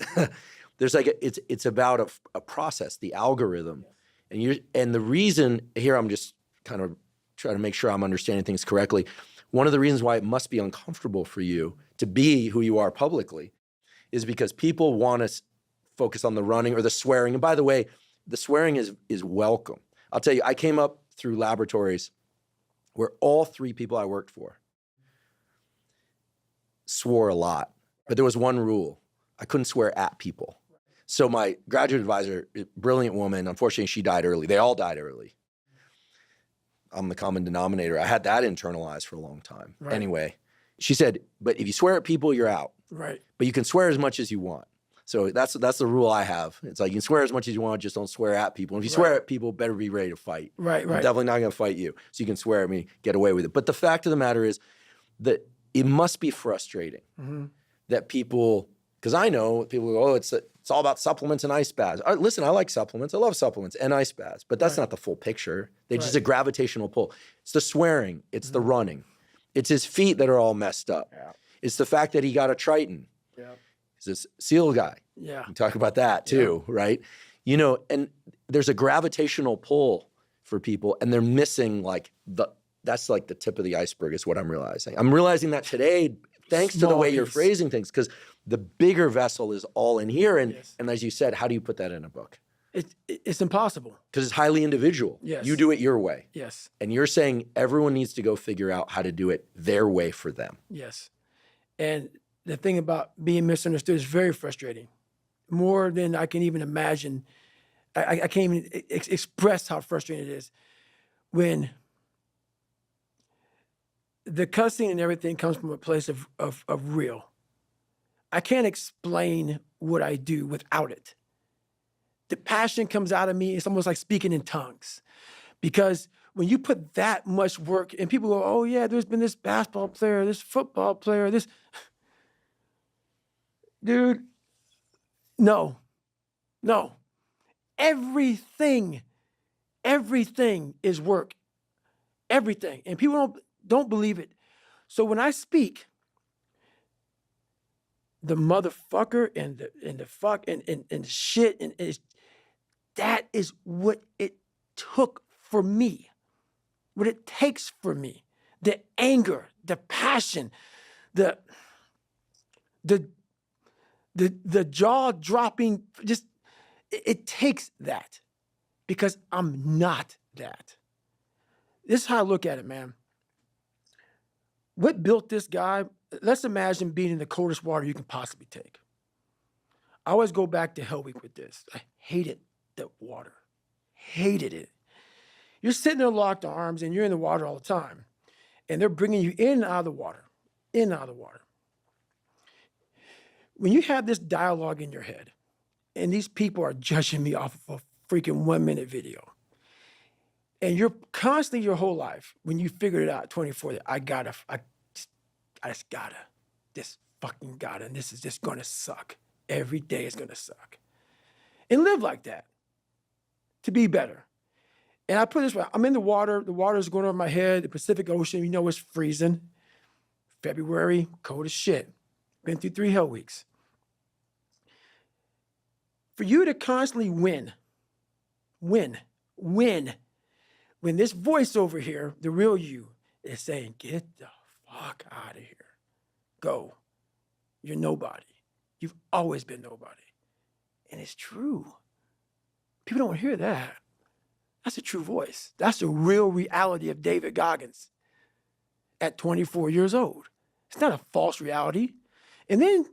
There's like it's about a process, the algorithm, and the reason here. I'm just kind of trying to make sure I'm understanding things correctly. One of the reasons why it must be uncomfortable for you to be who you are publicly is because people want to focus on the running or the swearing. And by the way, the swearing is welcome. I'll tell you, I came up through laboratories where all three people I worked for swore a lot, but there was one rule. I couldn't swear at people. So my graduate advisor, brilliant woman, unfortunately she died early. They all died early. I'm the common denominator. I had that internalized for a long time. Right. Anyway, she said, but if you swear at people, you're out. Right. But you can swear as much as you want. So that's the rule I have. It's like you can swear as much as you want, just don't swear at people. And if you swear at people, better be ready to fight. Right. I'm definitely not going to fight you. So you can swear at me, get away with it. But the fact of the matter is that it must be frustrating that people, because I know people go, oh, it's all about supplements and ice baths. Listen, I like supplements. I love supplements and ice baths, but that's not the full picture. They just a gravitational pull. It's the swearing. It's the running. It's his feet that are all messed up. Yeah. It's the fact that he got a Triton. Yeah. He's this SEAL guy. Yeah. We talk about that too, right? And there's a gravitational pull for people, and they're missing that's the tip of the iceberg is what I'm realizing. I'm realizing that today, thanks to the way you're phrasing things, because The bigger vessel is all in here. And, Yes. and as you said, how do you put that in a book? It's impossible. Because it's highly individual. Yes. You do it your way. Yes. And you're saying everyone needs to go figure out how to do it their way for them. Yes. And the thing about being misunderstood is very frustrating, more than I can even imagine. I can't even express how frustrating it is when the cussing and everything comes from a place of real. I can't explain what I do without it. The passion comes out of me. It's almost like speaking in tongues. Because when you put that much work, and people go, oh yeah, there's been this basketball player, this football player, this. Dude, no. Everything is work. Everything. And people don't believe it. So when I speak, the motherfucker and the fuck and shit and that is what it took for me. What it takes for me. The anger, the passion, the jaw-dropping, just it takes that because I'm not that. This is how I look at it, man. What built this guy? Let's imagine being in the coldest water you can possibly take. I always go back to Hell Week with this. I hated the water. Hated it. You're sitting there locked arms and you're in the water all the time. And they're bringing you in and out of the water. In and out of the water. When you have this dialogue in your head, and these people are judging me off of a freaking 1-minute video, and you're constantly your whole life, when you figured it out, 24, I just fucking gotta, and this is just gonna suck. Every day is gonna suck. And live like that, to be better. And I put it this way, I'm in the water is going over my head, the Pacific Ocean, it's freezing. February, cold as shit. Been through 3 hell weeks. For you to constantly win, when this voice over here, the real you, is saying, get the fuck out of here. Go. You're nobody. You've always been nobody. And it's true. People don't hear that. That's a true voice. That's the real reality of David Goggins at 24 years old. It's not a false reality. And then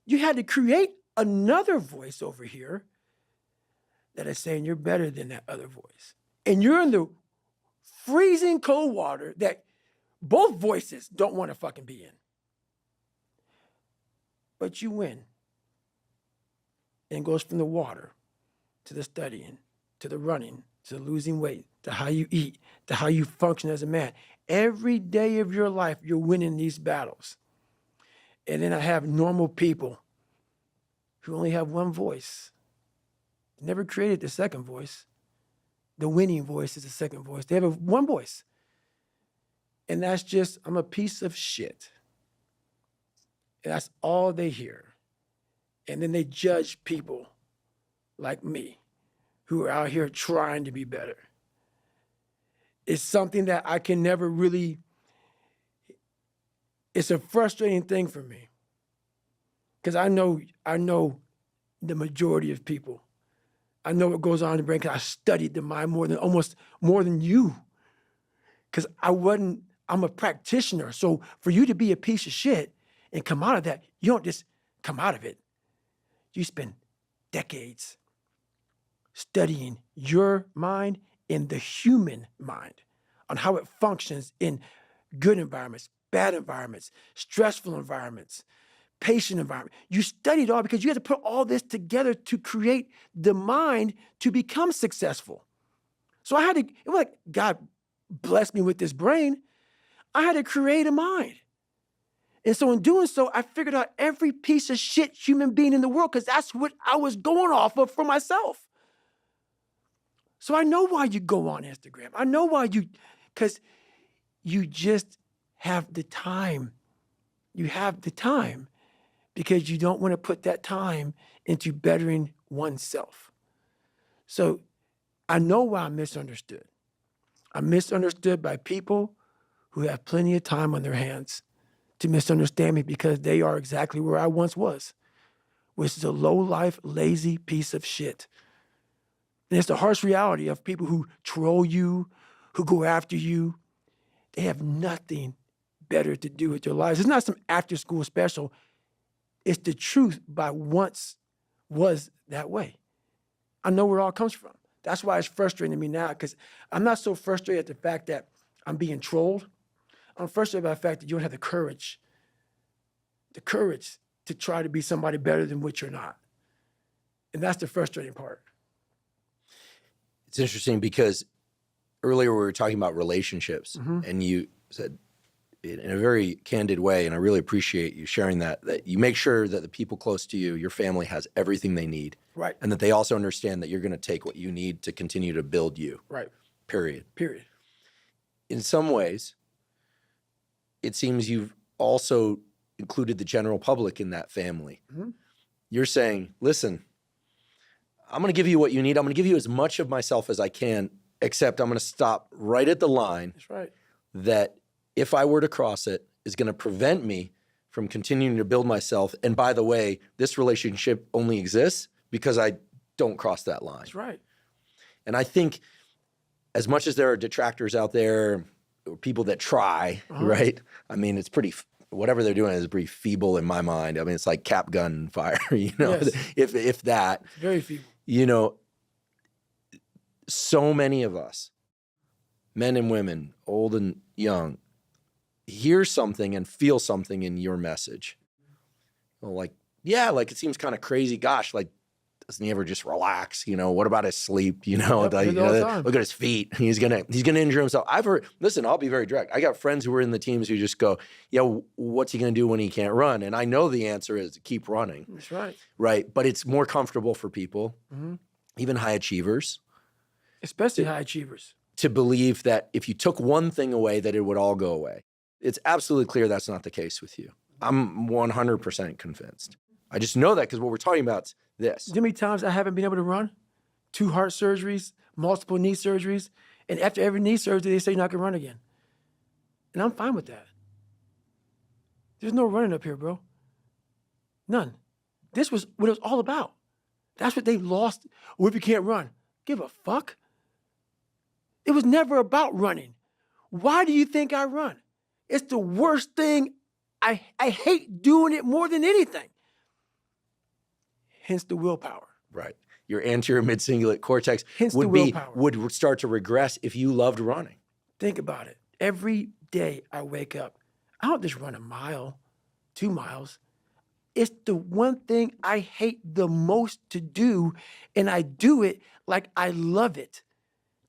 you had to create another voice over here that is saying you're better than that other voice. And you're in the freezing cold water that both voices don't want to fucking be in. But you win. And it goes from the water to the studying, to the running, to losing weight, to how you eat, to how you function as a man. Every day of your life, you're winning these battles. And then I have normal people who only have one voice. Never created the second voice. The winning voice is the second voice. They have one voice. And that's just, I'm a piece of shit. And that's all they hear. And then they judge people like me who are out here trying to be better. It's something that I can never really, it's a frustrating thing for me. Because I know the majority of people. I know what goes on in the brain because I studied the mind more than you. Because I'm a practitioner. So for you to be a piece of shit and come out of that, you don't just come out of it. You spend decades studying your mind and the human mind on how it functions in good environments, bad environments, stressful environments, patient environment. You studied all because you had to put all this together to create the mind to become successful. So it was like God blessed me with this brain. I had to create a mind. And so in doing so, I figured out every piece of shit human being in the world because that's what I was going off of for myself. So I know why you go on Instagram. I know why because you just have the time. You have the time because you don't want to put that time into bettering oneself. So I know why I'm misunderstood. I'm misunderstood by people who have plenty of time on their hands to misunderstand me because they are exactly where I once was, which is a low-life, lazy piece of shit. And it's the harsh reality of people who troll you, who go after you. They have nothing better to do with their lives. It's not some after-school special. It's the truth by once was that way. I know where it all comes from. That's why it's frustrating to me now, because I'm not so frustrated at the fact that I'm being trolled. I'm frustrated by the fact that you don't have the courage to try to be somebody better than what you're not. And that's the frustrating part. It's interesting because earlier we were talking about relationships, and you said in a very candid way, and I really appreciate you sharing that you make sure that the people close to you, your family, has everything they need. Right. And that they also understand that you're going to take what you need to continue to build you. Right. Period. Period. In some ways, it seems you've also included the general public in that family. You're saying, listen, I'm going to give you what you need. I'm going to give you as much of myself as I can, except I'm going to stop right at the line. That's right. That if I were to cross it, is going to prevent me from continuing to build myself. And by the way, this relationship only exists because I don't cross that line. That's right. And I think as much as there are detractors out there, or people that try, right? I mean, it's pretty, whatever they're doing is pretty feeble in my mind. I mean, it's like cap gun fire, you know, Yes. if that. It's very feeble. You know, so many of us, men and women, old and young, hear something and feel something in your message. Well, like, yeah, like it seems kind of crazy. Gosh, like, doesn't he ever just relax? You know, what about his sleep? You know, Yep, like, all the time. look at his feet. He's gonna injure himself. I've heard. Listen, I'll be very direct. I got friends who are in the teams who just go, "Yeah, what's he gonna do when he can't run?" And I know the answer is keep running. That's right. Right, but it's more comfortable for people, even high achievers, Especially high achievers. to believe that if you took one thing away, that it would all go away. It's absolutely clear that's not the case with you. I'm 100% convinced. I just know that because what we're talking about is this. You know how many times I haven't been able to run? 2 heart surgeries, multiple knee surgeries, and after every knee surgery, they say you're not gonna run again. And I'm fine with that. There's no running up here, bro. None. This was what it was all about. That's what they lost. What if you can't run? Give a fuck. It was never about running. Why do you think I run? It's the worst thing. I hate doing it more than anything. Hence the willpower. Right. Your anterior mid-cingulate cortex Hence the would willpower. would start to regress if you loved running. Think about it. Every day I wake up, I don't just run a mile, 2 miles. It's the one thing I hate the most to do, and I do it like I love it.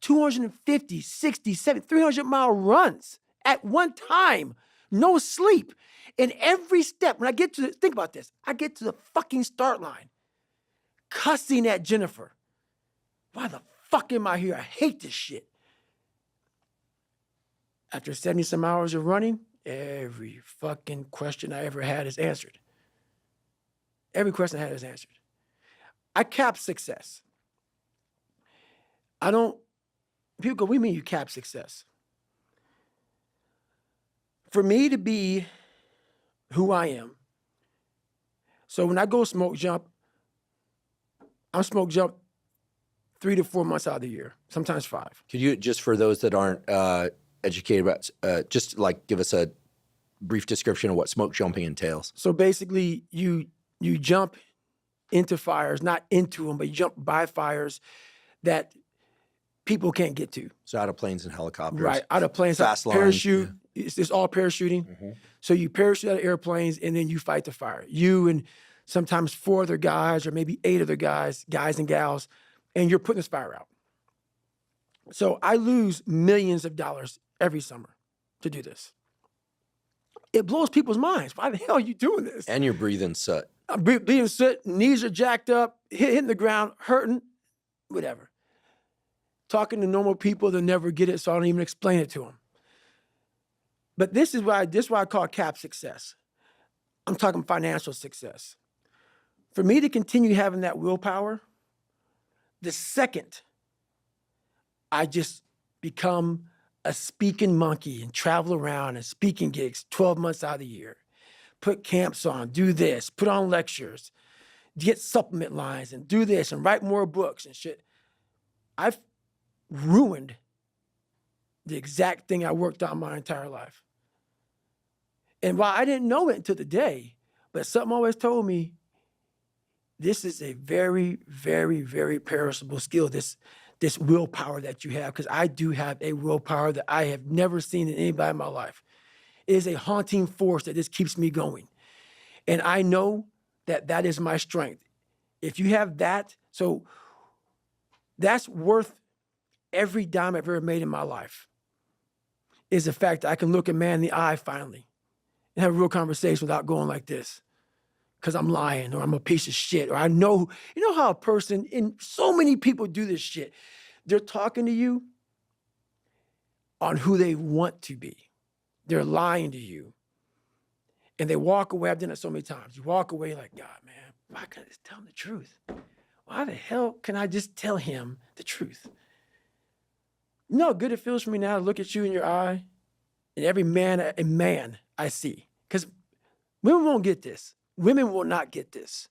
250, 60, 70, 300-mile runs at one time, no sleep. And every step, when I get to the, think about this, I get to the fucking start line, cussing at Jennifer. Why the fuck am I here? I hate this shit. After 70 some hours of running, every fucking question I ever had is answered. Every question I had is answered. I cap success. I don't, people go, what do you mean you cap success? For me to be who I am, so when I go smoke jump, I'm smoke jump 3 to 4 months out of the year, sometimes 5. Could you, just for those that aren't educated about, just like give us a brief description of what smoke jumping entails? So basically, you jump into fires, not into them, but you jump by fires that people can't get to. So out of planes and helicopters. Right, out of planes, Fast lines, parachute. It's all parachuting. So you parachute out of airplanes, and then you fight the fire. You and sometimes 4 other guys, or maybe 8 other guys and gals, and you're putting this fire out. So I lose millions of dollars every summer to do this. It blows people's minds. Why the hell are you doing this? And you're breathing soot. I'm being sick, knees are jacked up, hitting the ground, hurting, whatever. Talking to normal people, they'll never get it, so I don't even explain it to them. But this is why I call cap success. I'm talking financial success. For me to continue having that willpower, the second I just become a speaking monkey and travel around and speaking gigs 12 months out of the year, put camps on, do this, put on lectures, get supplement lines and do this and write more books and shit. I've ruined the exact thing I worked on my entire life. And while I didn't know it until today, but something always told me, this is a very, very, very perishable skill, this willpower that you have, because I do have a willpower that I have never seen in anybody in my life. It is a haunting force that just keeps me going. And I know that that is my strength. If you have that, so that's worth every dime I've ever made in my life, is the fact that I can look a man in the eye finally and have a real conversation without going like this because I'm lying or I'm a piece of shit or I know, you know how a person, and so many people do this shit. They're talking to you on who they want to be. They're lying to you. And they walk away. I've done it so many times. You walk away like, God, man, why can't I just tell him the truth? Why the hell can I just tell him the truth? You know how good it feels for me now to look at you in your eye and every man, a man I see. Because women won't get this. Women will not get this.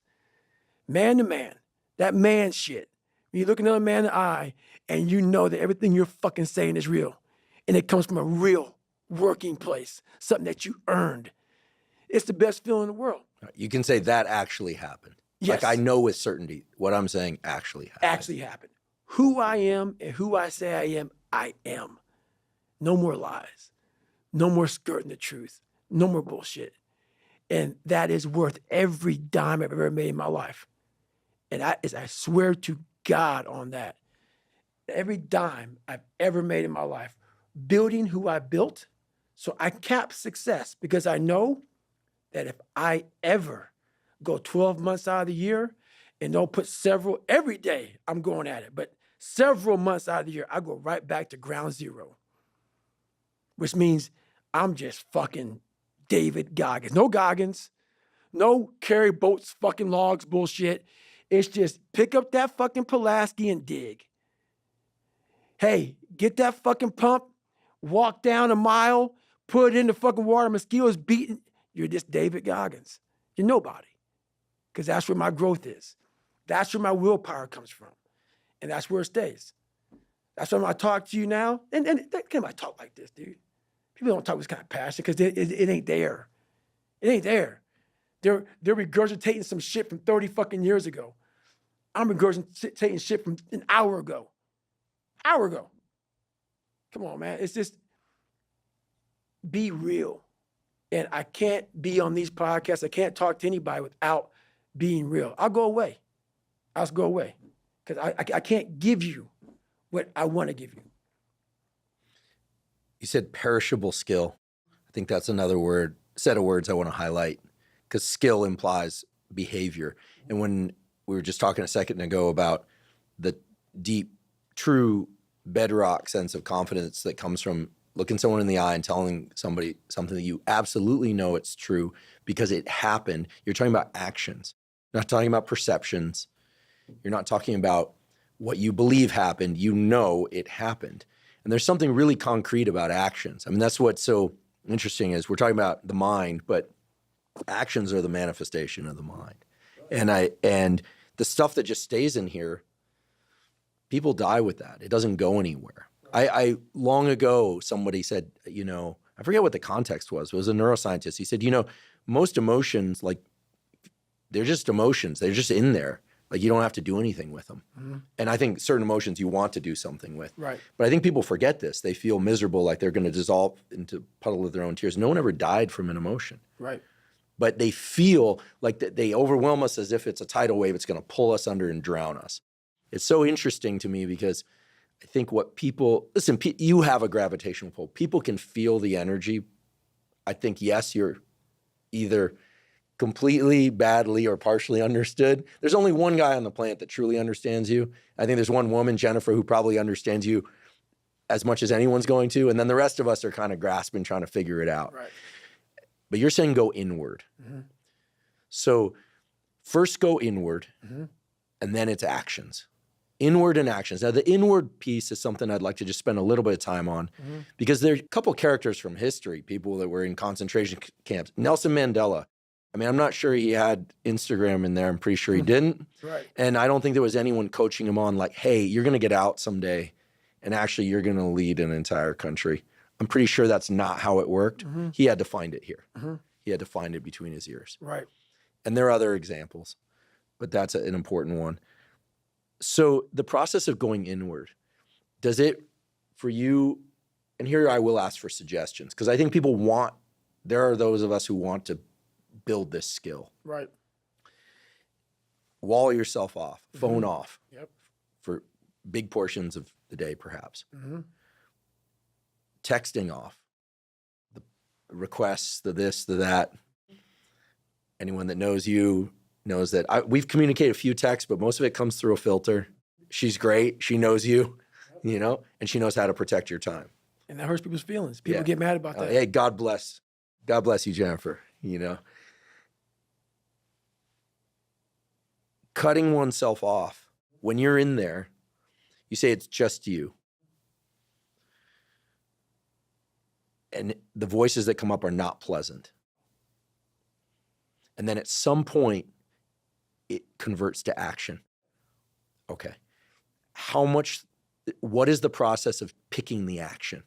Man to man, that man shit. When you look another man in the eye and you know that everything you're fucking saying is real. And it comes from a real working place, something that you earned. It's the best feeling in the world. You can say that actually happened. Yes. Like I know with certainty what I'm saying actually happened. Actually happened. Who I am and who I say I am, I am. No more lies. No more skirting the truth. No more bullshit. And that is worth every dime I've ever made in my life. And I swear to God on that. Every dime I've ever made in my life, building who I built, so I cap success because I know that if I ever go 12 months out of the year and don't put several, every day I'm going at it, but several months out of the year, I go right back to ground zero, which means I'm just fucking David Goggins. No Goggins, no carry boats, fucking logs bullshit. It's just pick up that fucking Pulaski and dig. Hey, get that fucking pump, walk down a mile, put it in the fucking water, mosquitoes beating. You're just David Goggins. You're nobody. Because that's where my growth is. That's where my willpower comes from. And that's where it stays. That's why when I talk to you now, and can't I talk like this, dude? People don't talk with this kind of passion because it ain't there. It ain't there. They're regurgitating some shit from 30 fucking years ago. I'm regurgitating shit from an hour ago. Hour ago. Come on, man. It's just be real. And I can't be on these podcasts. I can't talk to anybody without being real. I'll go away. I'll just go away. Because I can't give you what I want to give you. You said perishable skill. I think that's another set of words I want to highlight because skill implies behavior. And when we were just talking a second ago about the deep, true bedrock sense of confidence that comes from looking someone in the eye and telling somebody something that you absolutely know it's true because it happened. You're talking about actions. You're not talking about perceptions. You're not talking about what you believe happened. You know it happened. And there's something really concrete about actions. I mean, that's what's so interesting is we're talking about the mind, but actions are the manifestation of the mind. And the stuff that just stays in here, people die with that. It doesn't go anywhere. I long ago, somebody said, you know, I forget what the context was. It was a neuroscientist. He said, you know, most emotions, like, they're just emotions. They're just in there. Like, you don't have to do anything with them. Mm-hmm. And I think certain emotions you want to do something with. Right. But I think people forget this. They feel miserable, like they're going to dissolve into a puddle of their own tears. No one ever died from an emotion. Right. But they feel like they overwhelm us as if it's a tidal wave. It's going to pull us under and drown us. It's so interesting to me because I think what people, listen, you have a gravitational pull. People can feel the energy. I think, yes, you're either completely, badly, or partially understood. There's only one guy on the planet that truly understands you. I think there's one woman, Jennifer, who probably understands you as much as anyone's going to. And then the rest of us are kind of grasping, trying to figure it out. Right. But you're saying go inward. Mm-hmm. So first go inward, mm-hmm. and then it's actions. inward and actions. Now, the inward piece is something I'd like to just spend a little bit of time on because there's a couple characters from history, people that were in concentration camps. Nelson Mandela. I mean, I'm not sure he had Instagram in there. I'm pretty sure he didn't. Right. And I don't think there was anyone coaching him on like, hey, you're going to get out someday and actually you're going to lead an entire country. I'm pretty sure that's not how it worked. He had to find it here. He had to find it between his ears. Right. And there are other examples, but that's an important one. So the process of going inward, does it for you, and here I will ask for suggestions, because I think there are those of us who want to build this skill. Right. Wall yourself off, phone off Yep. for big portions of the day, perhaps. Texting off, the requests, the this, the that. Anyone that knows you knows that we've communicated a few texts, but most of it comes through a filter. She's great. She knows you, and she knows how to protect your time. And that hurts people's feelings. People get mad about that. Hey, God bless you, Jennifer, Cutting oneself off. When you're in there, you say it's just you. And the voices that come up are not pleasant. And then at some point, it converts to action. Okay. What is the process of picking the action?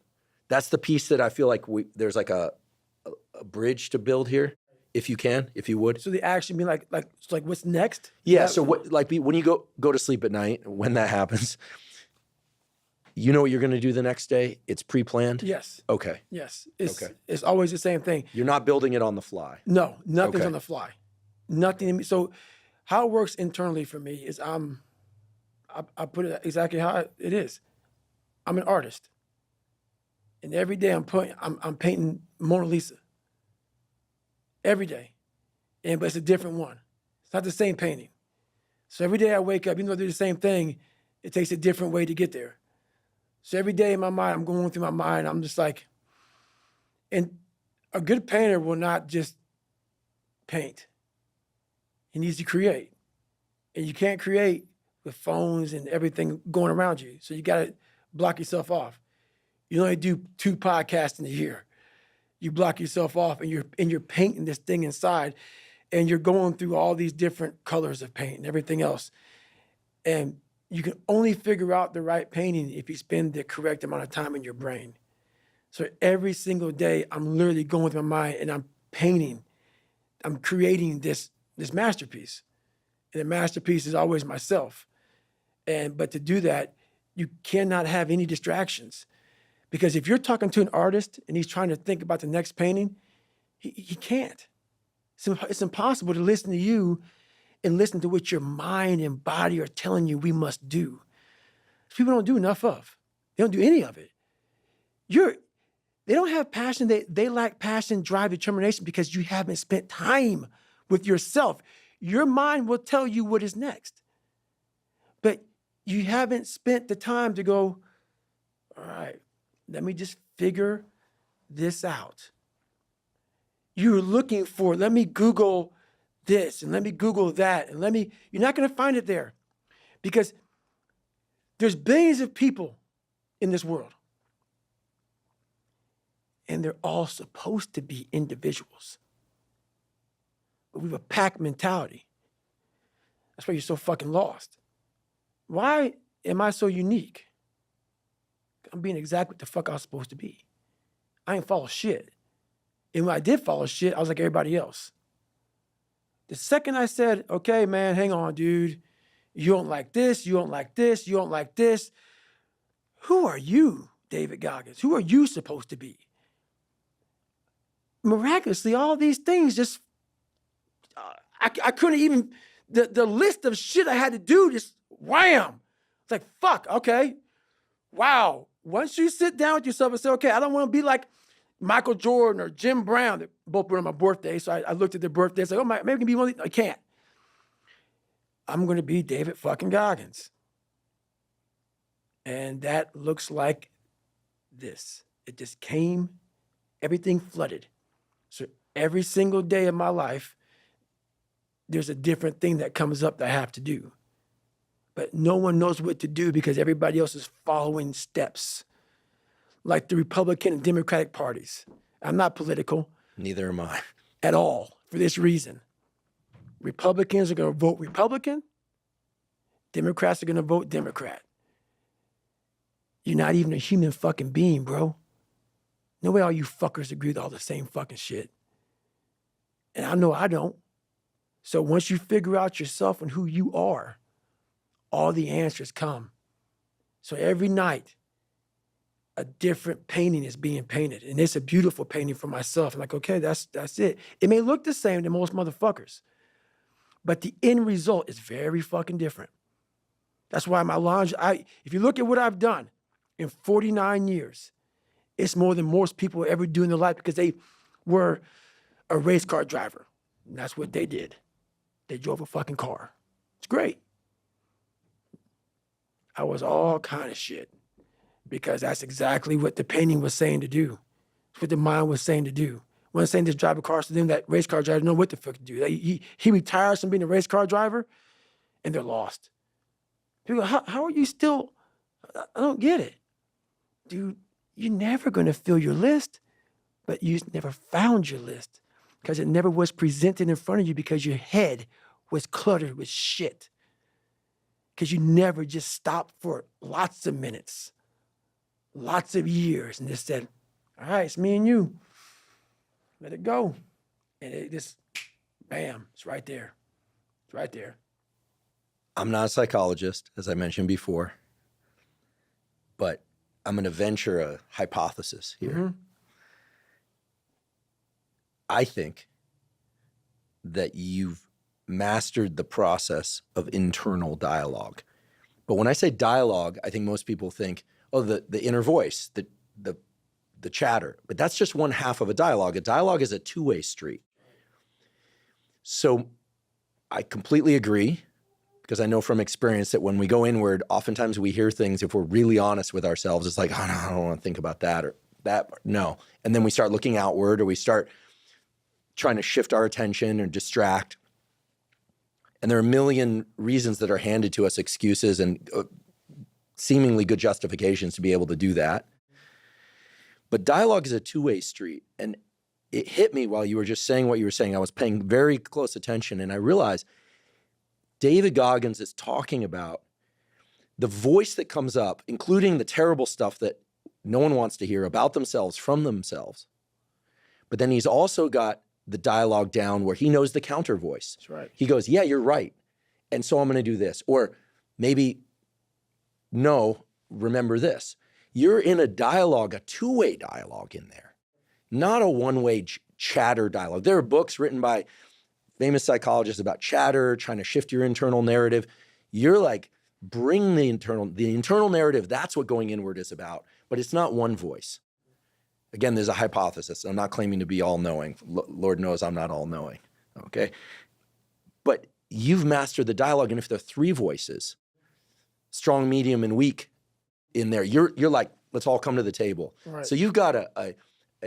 That's the piece that I feel like there's like a bridge to build here, if you would. So the action being like what's next? Yeah. So when you go to sleep at night, when that happens, you know what you're going to do the next day? It's pre-planned? Yes. Okay. Yes. It's always the same thing. You're not building it on the fly. No, nothing's on the fly. Nothing. So how it works internally for me is I put it exactly how it is. I'm an artist. And every day I'm painting Mona Lisa. Every day. But it's a different one. It's not the same painting. So every day I wake up, even though they're the same thing, it takes a different way to get there. So every day in my mind, I'm going through my mind, I'm just like, and a good painter will not just paint. He needs to create. And you can't create with phones and everything going around you. So you got to block yourself off. You only do 2 podcasts in a year. You block yourself off and you're painting this thing inside and you're going through all these different colors of paint and everything else. And you can only figure out the right painting if you spend the correct amount of time in your brain. So every single day, I'm literally going through my mind and I'm painting. I'm creating this masterpiece. And the masterpiece is always myself. But to do that, you cannot have any distractions. Because if you're talking to an artist and he's trying to think about the next painting, he can't. It's impossible to listen to you and listen to what your mind and body are telling you we must do. People don't do enough of. They don't do any of it. They don't have passion. They lack passion, drive, determination because you haven't spent time with yourself. Your mind will tell you what is next. But you haven't spent the time to go, all right, let me just figure this out. You're looking for, let me Google this and let me Google that and you're not going to find it there because there's billions of people in this world and they're all supposed to be individuals. But we have a pack mentality. That's why you're so fucking lost. Why am I so unique? I'm being exactly what the fuck I was supposed to be. I ain't follow shit. And when I did follow shit, I was like everybody else. The second I said, okay, man, hang on, dude. You don't like this, you don't like this, you don't like this. Who are you, David Goggins? Who are you supposed to be? Miraculously, all these things just, I couldn't even, the list of shit I had to do just wham. It's like, fuck, okay. Wow. Once you sit down with yourself and say, okay, I don't want to be like Michael Jordan or Jim Brown, they both were on my birthday. So I looked at their birthdays, like, oh, maybe I can be one of these. I can't. I'm going to be David fucking Goggins. And that looks like this. It just came, everything flooded. So every single day of my life, there's a different thing that comes up that I have to do. but no one knows what to do because everybody else is following steps, like the Republican and Democratic parties. I'm not political Neither am I. at all for this reason. Republicans are going to vote Republican. Democrats are going to vote Democrat. You're not even a human fucking being, bro. No way all you fuckers agree with all the same fucking shit. And I know I don't. So once you figure out yourself and who you are, all the answers come. So every night, a different painting is being painted. And it's a beautiful painting for myself. I'm like, okay, that's it. It may look the same to most motherfuckers, but the end result is very fucking different. That's why my lounge, if you look at what I've done in 49 years, it's more than most people ever do in their life because they were a race car driver. And that's what they did. They drove a fucking car. It's great. I was all kind of shit because that's exactly what the painting was saying to do. It's what the mind was saying to do. It wasn't saying just drive a car, so then that race car driver didn't know what the fuck to do. He retires from being a race car driver and they're lost. People go, how are you still? I don't get it. Dude, you're never going to fill your list, but you never found your list because it never was presented in front of you because your head was cluttered with shit. Because you never just stopped for lots of minutes, lots of years, and just said, all right, it's me and you. Let it go. And it just, bam, it's right there. It's right there. I'm not a psychologist, as I mentioned before, but I'm going to venture a hypothesis here. Mm-hmm. I think that you've mastered the process of internal dialogue. But when I say dialogue, I think most people think, oh, the inner voice, the chatter. But that's just one half of a dialogue. A dialogue is a two-way street. So I completely agree, because I know from experience that when we go inward, oftentimes we hear things, if we're really honest with ourselves, it's like, oh, no, I don't want to think about that or that. No. And then we start looking outward, or we start trying to shift our attention or distract. And there are a million reasons that are handed to us, excuses and seemingly good justifications to be able to do that. But dialogue is a two-way street. And it hit me while you were just saying what you were saying. I was paying very close attention, and I realized David Goggins is talking about the voice that comes up, including the terrible stuff that no one wants to hear about themselves from themselves. But then he's also got the dialogue down where he knows the counter voice. That's right. He goes, yeah, you're right. And so I'm going to do this. Or maybe, no, remember this. You're in a dialogue, a two-way dialogue in there, not a one-way chatter dialogue. There are books written by famous psychologists about chatter, trying to shift your internal narrative. You're like, bring the internal narrative. That's what going inward is about. But it's not one voice. Again, there's a hypothesis. I'm not claiming to be all-knowing. Lord knows I'm not all-knowing, okay? But you've mastered the dialogue, and if there are three voices, strong, medium, and weak in there, you're like, let's all come to the table. Right. So you've got a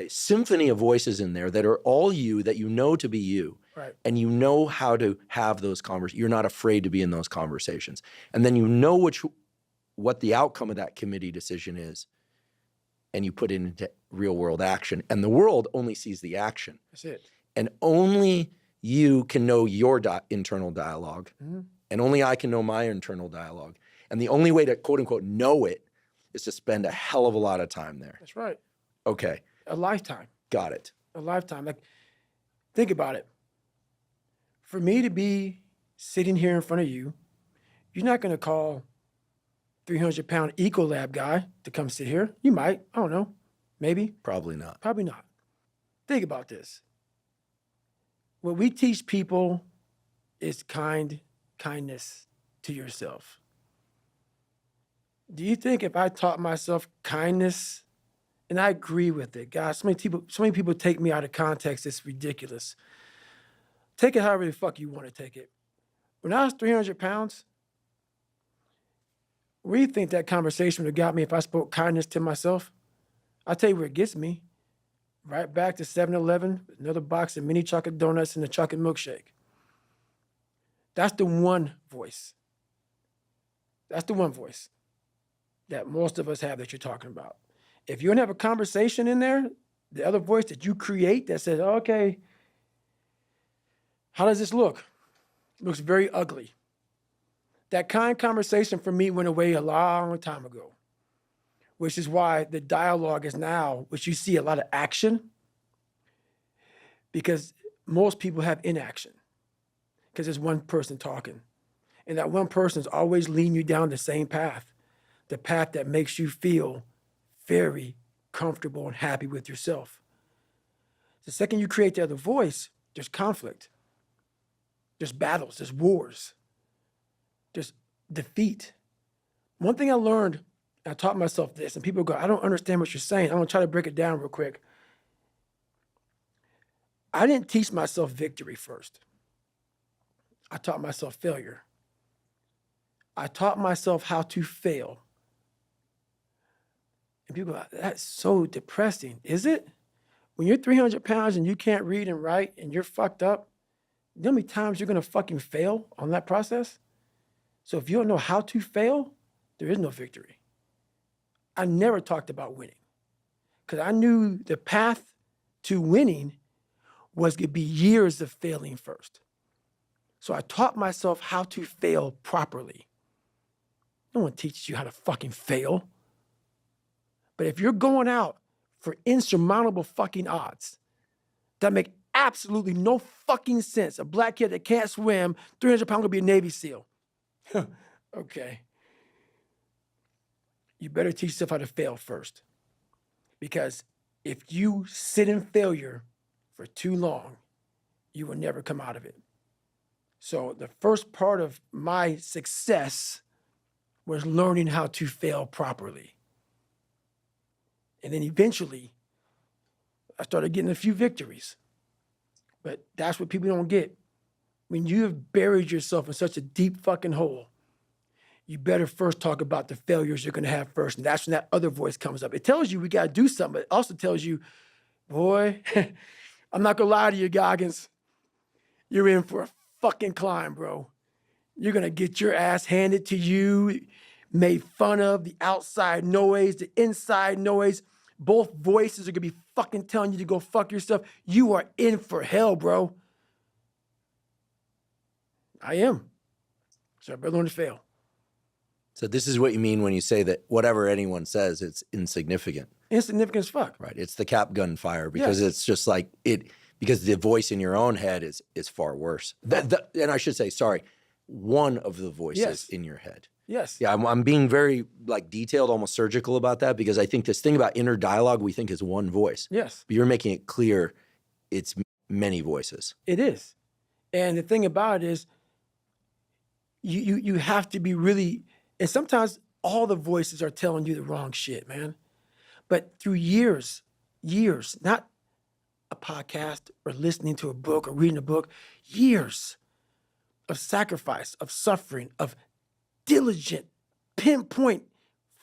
symphony of voices in there that are all you, that you know to be you. Right. And you know how to have those conversations. You're not afraid to be in those conversations. And then you know what the outcome of that committee decision is, and you put it into real world action. And the world only sees the action. That's it. And only you can know your internal dialogue. Mm-hmm. And only I can know my internal dialogue. And the only way to, quote unquote, know it is to spend a hell of a lot of time there. That's right. Okay. A lifetime. Got it. A lifetime. Like, think about it. For me to be sitting here in front of you, you're not going to call 300-pound Ecolab guy to come sit here. You might. I don't know. Maybe. Probably not. Probably not. Think about this. What we teach people is kindness to yourself. Do you think if I taught myself kindness, and I agree with it, guys, so many people take me out of context, it's ridiculous. Take it however the fuck you want to take it. When I was 300 pounds, where do you think that conversation would have got me if I spoke kindness to myself? I'll tell you where it gets me. Right back to 7-Eleven, another box of mini chocolate donuts and a chocolate milkshake. That's the one voice. That's the one voice that most of us have that you're talking about. If you don't have a conversation in there, the other voice that you create that says, okay, how does this look? It looks very ugly. That kind of conversation for me went away a long time ago, which is why the dialogue is now, which you see a lot of action, because most people have inaction because there's one person talking. And that one person is always leading you down the same path, the path that makes you feel very comfortable and happy with yourself. The second you create the other voice, there's conflict, there's battles, there's wars, there's defeat. One thing I learned, I taught myself this, and people go, I don't understand what you're saying. I'm gonna try to break it down real quick. I didn't teach myself victory first. I taught myself failure. I taught myself how to fail. And people go, that's so depressing. Is it? When you're 300 pounds and you can't read and write and you're fucked up, you know how many times you're gonna fucking fail on that process? So if you don't know how to fail, there is no victory. I never talked about winning because I knew the path to winning was gonna be years of failing first. So I taught myself how to fail properly. No one teaches you how to fucking fail. But if you're going out for insurmountable fucking odds that make absolutely no fucking sense, a black kid that can't swim, 300 pounds, gonna be a Navy SEAL. Okay. You better teach yourself how to fail first. Because if you sit in failure for too long, you will never come out of it. So the first part of my success was learning how to fail properly. And then eventually, I started getting a few victories. But that's what people don't get. When you have buried yourself in such a deep fucking hole, you better first talk about the failures you're gonna have first. And that's when that other voice comes up. It tells you we gotta do something, but it also tells you, boy, I'm not gonna lie to you, Goggins. You're in for a fucking climb, bro. You're gonna get your ass handed to you, made fun of, the outside noise, the inside noise. Both voices are gonna be fucking telling you to go fuck yourself. You are in for hell, bro. I am. So I better learn to fail. So this is what you mean when you say that whatever anyone says, it's insignificant. Insignificant as fuck. Right. It's the cap gun fire because Yes. it's just like it, because the voice in your own head is far worse. And I should say, sorry, one of the voices Yes. in your head. Yes. Yeah, I'm being very like detailed, almost surgical about that because I think this thing about inner dialogue we think is one voice. Yes. But you're making it clear it's many voices. It is. And the thing about it is you have to be really, and sometimes all the voices are telling you the wrong shit, man. But through years, not a podcast or listening to a book or reading a book, years of sacrifice, of suffering, of diligent, pinpoint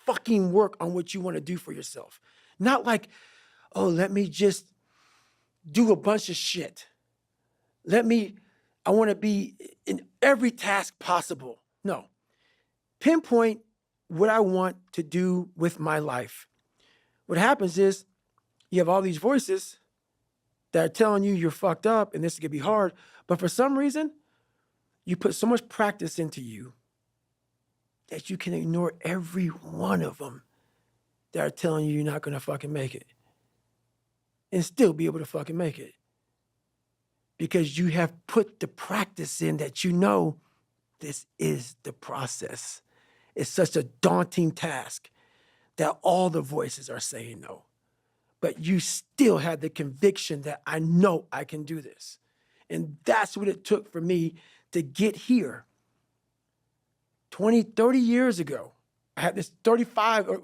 fucking work on what you want to do for yourself. Not like, oh, let me just do a bunch of shit. I want to be in every task possible. No. Pinpoint what I want to do with my life. What happens is you have all these voices that are telling you you're fucked up and this is going to be hard. But for some reason, you put so much practice into you that you can ignore every one of them that are telling you you're not going to fucking make it and still be able to fucking make it. Because you have put the practice in that you know this is the process. It's such a daunting task that all the voices are saying no. But you still have the conviction that I know I can do this. And that's what it took for me to get here. 20, 30 years ago, I had this 35 or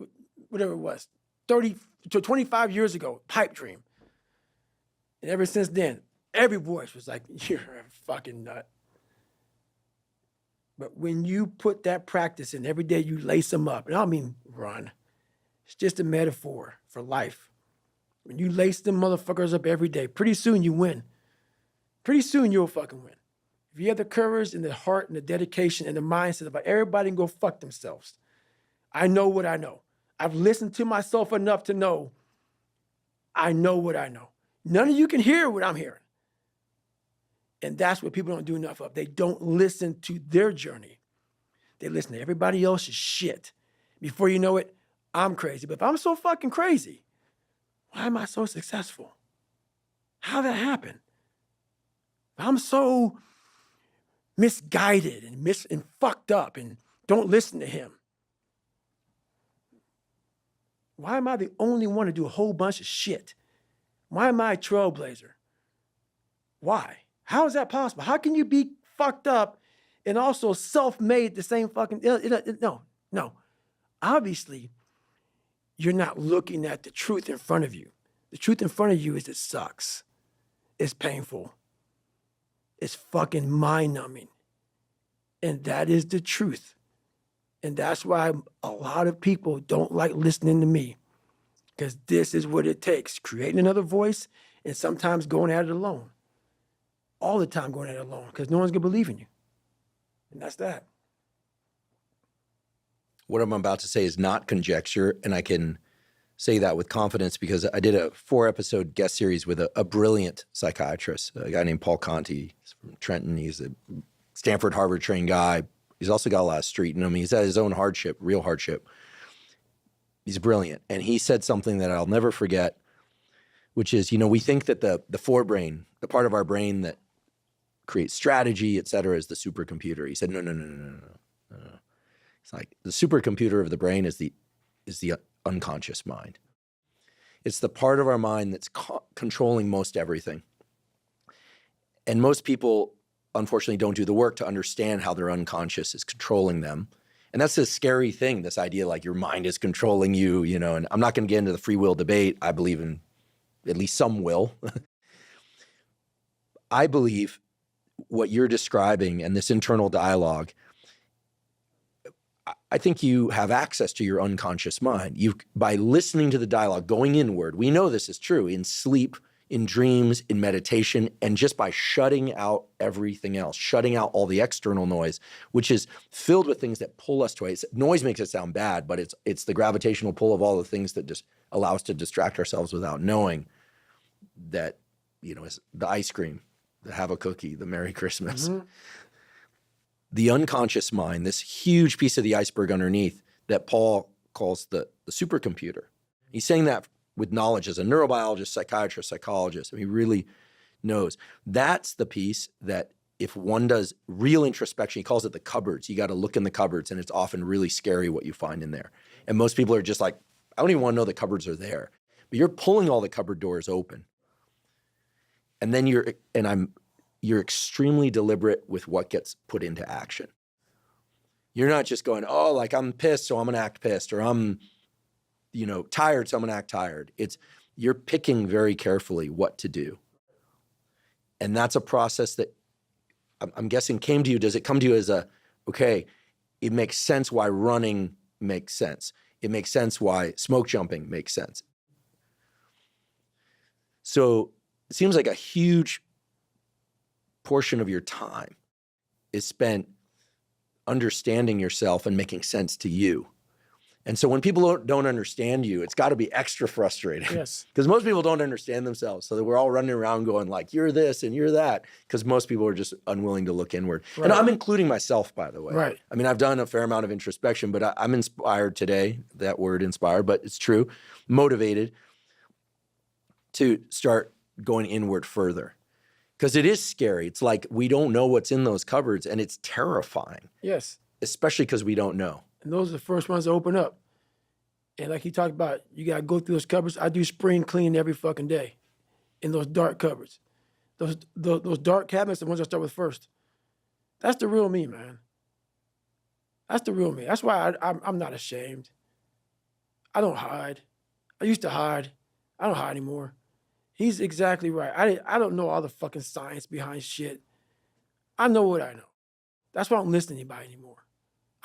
whatever it was, 30 to 25 years ago, pipe dream. And ever since then, every voice was like, you're a fucking nut. But when you put that practice in, every day you lace them up, and I don't mean run. It's just a metaphor for life. When you lace them motherfuckers up every day, pretty soon you win. Pretty soon you'll fucking win. If you have the courage and the heart and the dedication and the mindset of everybody can go fuck themselves. I know what I know. I've listened to myself enough to know I know what I know. None of you can hear what I'm hearing. And that's what people don't do enough of. They don't listen to their journey. They listen to everybody else's shit. Before you know it, I'm crazy. But if I'm so fucking crazy, why am I so successful? How'd that happen? If I'm so misguided and fucked up and don't listen to him, why am I the only one to do a whole bunch of shit? Why am I a trailblazer? Why? How is that possible? How can you be fucked up and also self-made at the same fucking... No. Obviously, you're not looking at the truth in front of you. The truth in front of you is it sucks. It's painful. It's fucking mind-numbing. And that is the truth. And that's why a lot of people don't like listening to me. Because this is what it takes. Creating another voice and sometimes going at it alone. All the time going at it alone. Because no one's going to believe in you. And that's that. What I'm about to say is not conjecture, and I can say that with confidence because I did a 4-episode guest series with a brilliant psychiatrist, a guy named Paul Conti. He's from Trenton. He's a Stanford, Harvard-trained guy. He's also got a lot of street in him. He's had his own hardship, real hardship. He's brilliant. And he said something that I'll never forget, which is, we think that the forebrain, the part of our brain that creates strategy, et cetera, is the supercomputer. He said, no. It's like the supercomputer of the brain is the unconscious mind. It's the part of our mind that's controlling most everything. And most people, unfortunately, don't do the work to understand how their unconscious is controlling them. And that's a scary thing, this idea like your mind is controlling you, and I'm not going to get into the free will debate. I believe in at least some will. I believe what you're describing and this internal dialogue, I think you have access to your unconscious mind. By listening to the dialogue, going inward, we know this is true in sleep, in dreams, in meditation, and just by shutting out everything else, shutting out all the external noise, which is filled with things that pull us to it. Noise makes it sound bad, but it's the gravitational pull of all the things that just allow us to distract ourselves without knowing that, is the ice cream, the have a cookie, the Merry Christmas. Mm-hmm. The unconscious mind, this huge piece of the iceberg underneath that Paul calls the supercomputer. He's saying that with knowledge as a neurobiologist, psychiatrist, psychologist. He really knows. That's the piece that if one does real introspection, he calls it the cupboards. You got to look in the cupboards, and it's often really scary what you find in there. And most people are just like, I don't even want to know the cupboards are there. But you're pulling all the cupboard doors open. And then you're extremely deliberate with what gets put into action. You're not just going, I'm pissed, so I'm going to act pissed, or I'm, tired, so I'm going to act tired. You're picking very carefully what to do. And that's a process that I'm guessing came to you. Does it come to you as it makes sense why running makes sense. It makes sense why smoke jumping makes sense. So it seems like a huge portion of your time is spent understanding yourself and making sense to you. And so when people don't understand you, it's got to be extra frustrating. Yes. Because most people don't understand themselves. So that we're all running around going like, you're this and you're that. Because most people are just unwilling to look inward. Right. And I'm including myself, by the way. Right. I mean, I've done a fair amount of introspection, but I'm inspired today, that word inspired, but it's true, motivated to start going inward further. Because it is scary. It's like we don't know what's in those cupboards, and it's terrifying. Yes. Especially because we don't know. And those are the first ones to open up. And like you talked about, you got to go through those cupboards. I do spring clean every fucking day in those dark cupboards. Those dark cabinets, the ones I start with first. That's the real me, man. That's the real me. That's why I'm not ashamed. I don't hide. I used to hide. I don't hide anymore. He's exactly right. I don't know all the fucking science behind shit. I know what I know. That's why I don't listen to anybody anymore.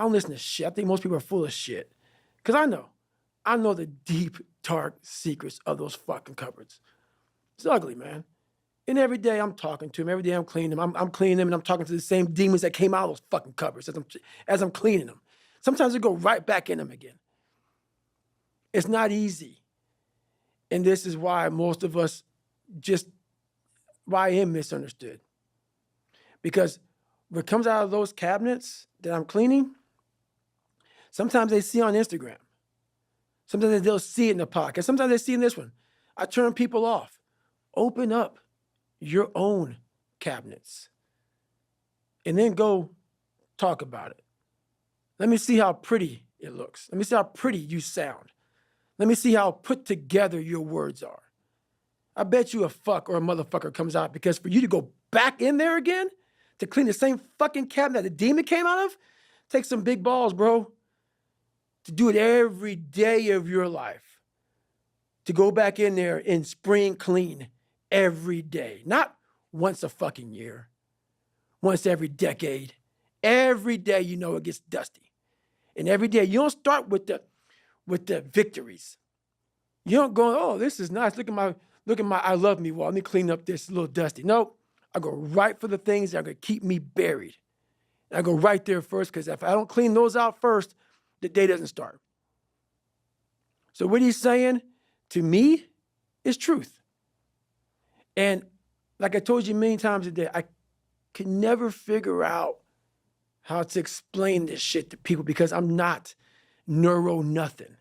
I don't listen to shit. I think most people are full of shit. Because I know the deep, dark secrets of those fucking cupboards. It's ugly, man. And every day I'm talking to them. Every day I'm cleaning them. I'm cleaning them and I'm talking to the same demons that came out of those fucking covers as I'm cleaning them. Sometimes I go right back in them again. It's not easy. And this is why most of us why I am misunderstood. Because what comes out of those cabinets that I'm cleaning, sometimes they see on Instagram. Sometimes they'll see it in the podcast. Sometimes they see in this one. I turn people off. Open up your own cabinets and then go talk about it. Let me see how pretty it looks. Let me see how pretty you sound. Let me see how put together your words are. I bet you a fuck or a motherfucker comes out because for you to go back in there again to clean the same fucking cabinet that the demon came out of, takes some big balls, bro. To do it every day of your life. To go back in there and spring clean every day. Not once a fucking year. Once every decade. Every day you know it gets dusty. And every day you don't start with the victories. You don't go, oh, this is nice. Look at my I love me wall. Let me clean up this little dusty. No, I go right for the things that are gonna keep me buried. And I go right there first, because if I don't clean those out first, the day doesn't start. So what he's saying to me is truth. And like I told you many times a day, I can never figure out how to explain this shit to people because I'm not neuro nothing.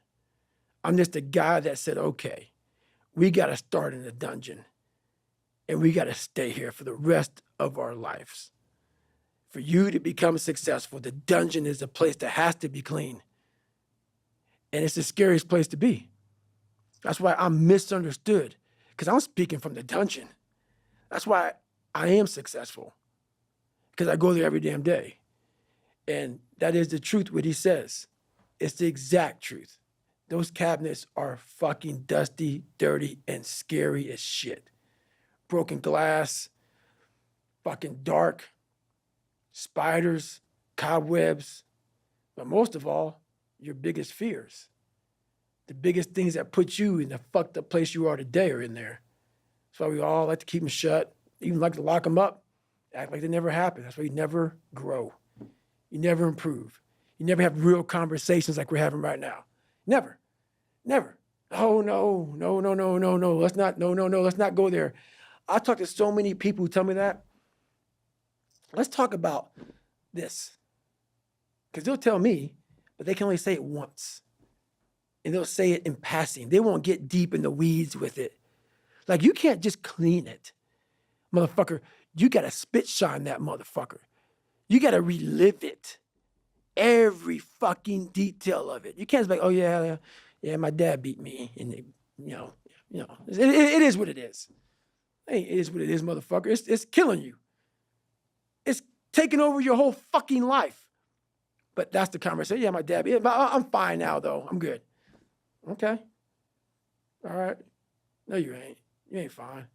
I'm just a guy that said, okay, we got to start in the dungeon and we got to stay here for the rest of our lives. For you to become successful, the dungeon is a place that has to be clean. And it's the scariest place to be. That's why I'm misunderstood, because I'm speaking from the dungeon. That's why I am successful, because I go there every damn day. And that is the truth, what he says. It's the exact truth. Those cabinets are fucking dusty, dirty, and scary as shit. Broken glass, fucking dark, spiders, cobwebs, but most of all, your biggest fears. The biggest things that put you in the fucked up place you are today are in there. That's why we all like to keep them shut, even like to lock them up, act like they never happened. That's why you never grow. You never improve. You never have real conversations like we're having right now. Never. Oh, no. Let's not go there. I talk to so many people who tell me that. Let's talk about this. Because they'll tell me, but they can only say it once. And they'll say it in passing. They won't get deep in the weeds with it. Like, you can't just clean it. Motherfucker, you got to spit shine that motherfucker. You got to relive it. Every fucking detail of it. You can't just be like, oh, yeah, my dad beat me. And, it is what it is. Hey, it is what it is, motherfucker. It's killing you. It's taking over your whole fucking life. But that's the conversation. Yeah, my dad beat me. But I'm fine now, though. I'm good. Okay. All right. No, you ain't. You ain't fine.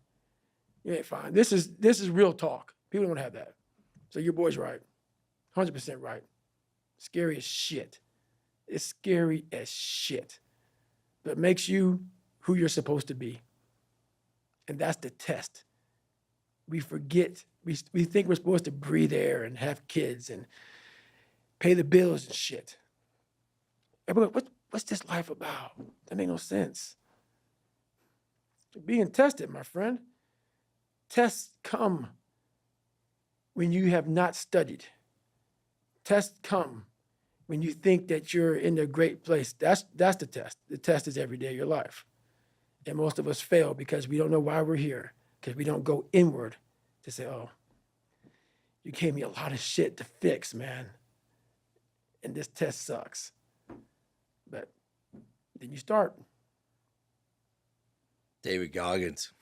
You ain't fine. This is real talk. People don't have that. So your boy's right. 100% right. Scary as shit. It's scary as shit. But it makes you who you're supposed to be. And that's the test. We forget. We think we're supposed to breathe air and have kids and pay the bills and shit. Everybody, what's this life about? That makes no sense. You're being tested, my friend. Tests come when you have not studied. Tests come when you think that you're in a great place. That's the test. The test is every day of your life. And most of us fail because we don't know why we're here, because we don't go inward to say, oh, you gave me a lot of shit to fix, man. And this test sucks. But then you start. David Goggins.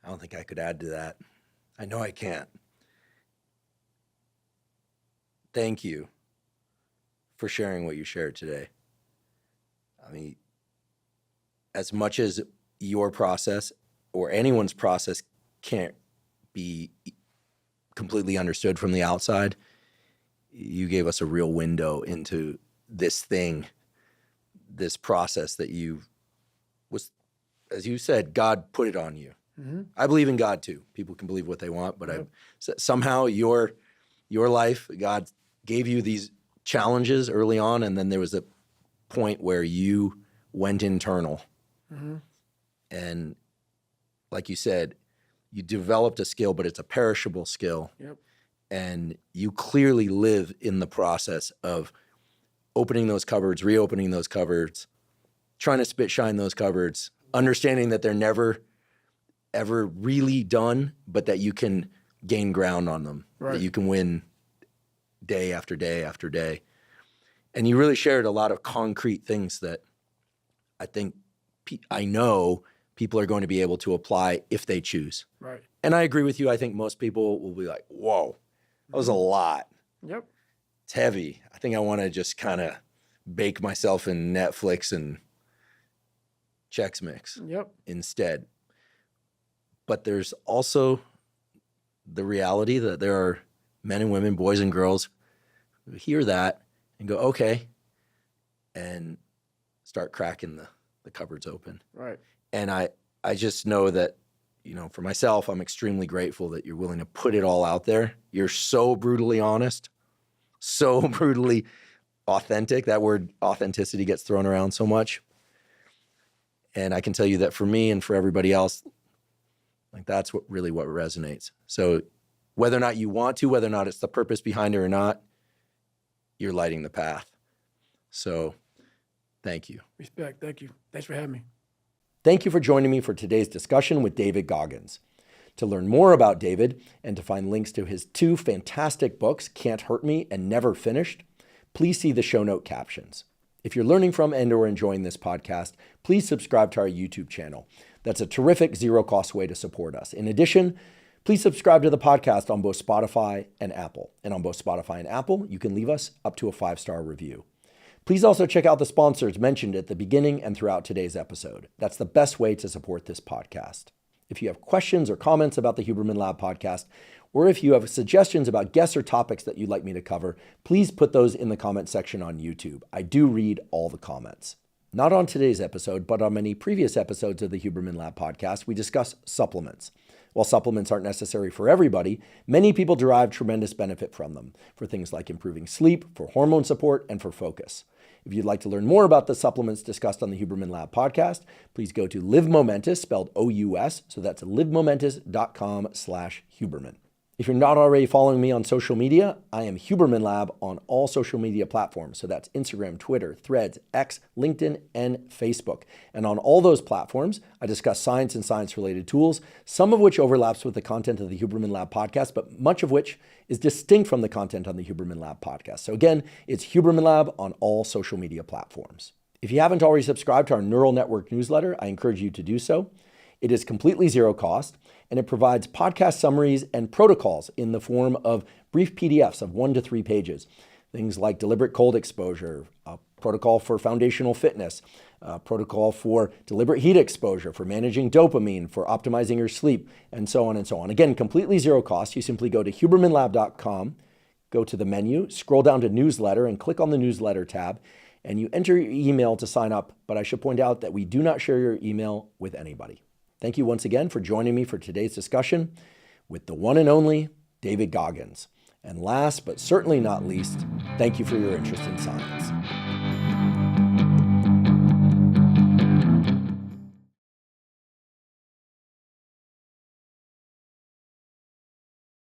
I don't think I could add to that. I know I can't. Thank you for sharing what you shared today. I mean, as much as your process or anyone's process can't be completely understood from the outside, you gave us a real window into this thing, this process that you was, as you said, God put it on you. I believe in God too. People can believe what they want, but somehow your life, God gave you these challenges early on, and then there was a point where you went internal. And like you said, you developed a skill, but it's a perishable skill. And you clearly live in the process of opening those cupboards, reopening those cupboards, trying to spit shine those cupboards, understanding that they're never, ever really done, but that you can gain ground on them, that you can win day after day after day. And you really shared a lot of concrete things that I know people are going to be able to apply if they choose. And I agree with you. I think most people will be like, whoa, that was a lot. It's heavy. I think I want to just kind of bake myself in Netflix and Chex Mix instead. But there's also the reality that there are men and women, boys and girls who hear that and go, okay, and start cracking the cupboards open. And I just know that, for myself, I'm extremely grateful that you're willing to put it all out there. You're so brutally honest, so brutally authentic. That word authenticity gets thrown around so much. And I can tell you that for me and for everybody else, like that's what resonates. So whether or not you want to, whether or not it's the purpose behind it or not, you're lighting the path. So thank you. Respect. Thank you. Thanks for having me. Thank you for joining me for today's discussion with David Goggins. To learn more about David and to find links to his 2 fantastic books, Can't Hurt Me and Never Finished, please see the show note captions. If you're learning from and or enjoying this podcast, please subscribe to our YouTube channel. That's a terrific zero-cost way to support us. In addition, please subscribe to the podcast on both Spotify and Apple. And on both Spotify and Apple, you can leave us up to a 5-star review. Please also check out the sponsors mentioned at the beginning and throughout today's episode. That's the best way to support this podcast. If you have questions or comments about the Huberman Lab podcast, or if you have suggestions about guests or topics that you'd like me to cover, please put those in the comment section on YouTube. I do read all the comments. Not on today's episode, but on many previous episodes of the Huberman Lab podcast, we discuss supplements. While supplements aren't necessary for everybody, many people derive tremendous benefit from them for things like improving sleep, for hormone support, and for focus. If you'd like to learn more about the supplements discussed on the Huberman Lab podcast, please go to Live Momentous, spelled O-U-S. So that's livemomentous.com/Huberman. If you're not already following me on social media, I am Huberman Lab on all social media platforms. So that's Instagram, Twitter, Threads, X, LinkedIn, and Facebook. And on all those platforms, I discuss science and science-related tools, some of which overlaps with the content of the Huberman Lab podcast, but much of which is distinct from the content on the Huberman Lab podcast. So again, it's Huberman Lab on all social media platforms. If you haven't already subscribed to our Neural Network newsletter, I encourage you to do so. It is completely zero cost, and it provides podcast summaries and protocols in the form of brief PDFs of 1 to 3 pages. Things like deliberate cold exposure, a protocol for foundational fitness, a protocol for deliberate heat exposure, for managing dopamine, for optimizing your sleep, and so on and so on. Again, completely zero cost. You simply go to hubermanlab.com, go to the menu, scroll down to newsletter, and click on the newsletter tab, and you enter your email to sign up. But I should point out that we do not share your email with anybody. Thank you once again for joining me for today's discussion with the one and only David Goggins. And last but certainly not least, thank you for your interest in science.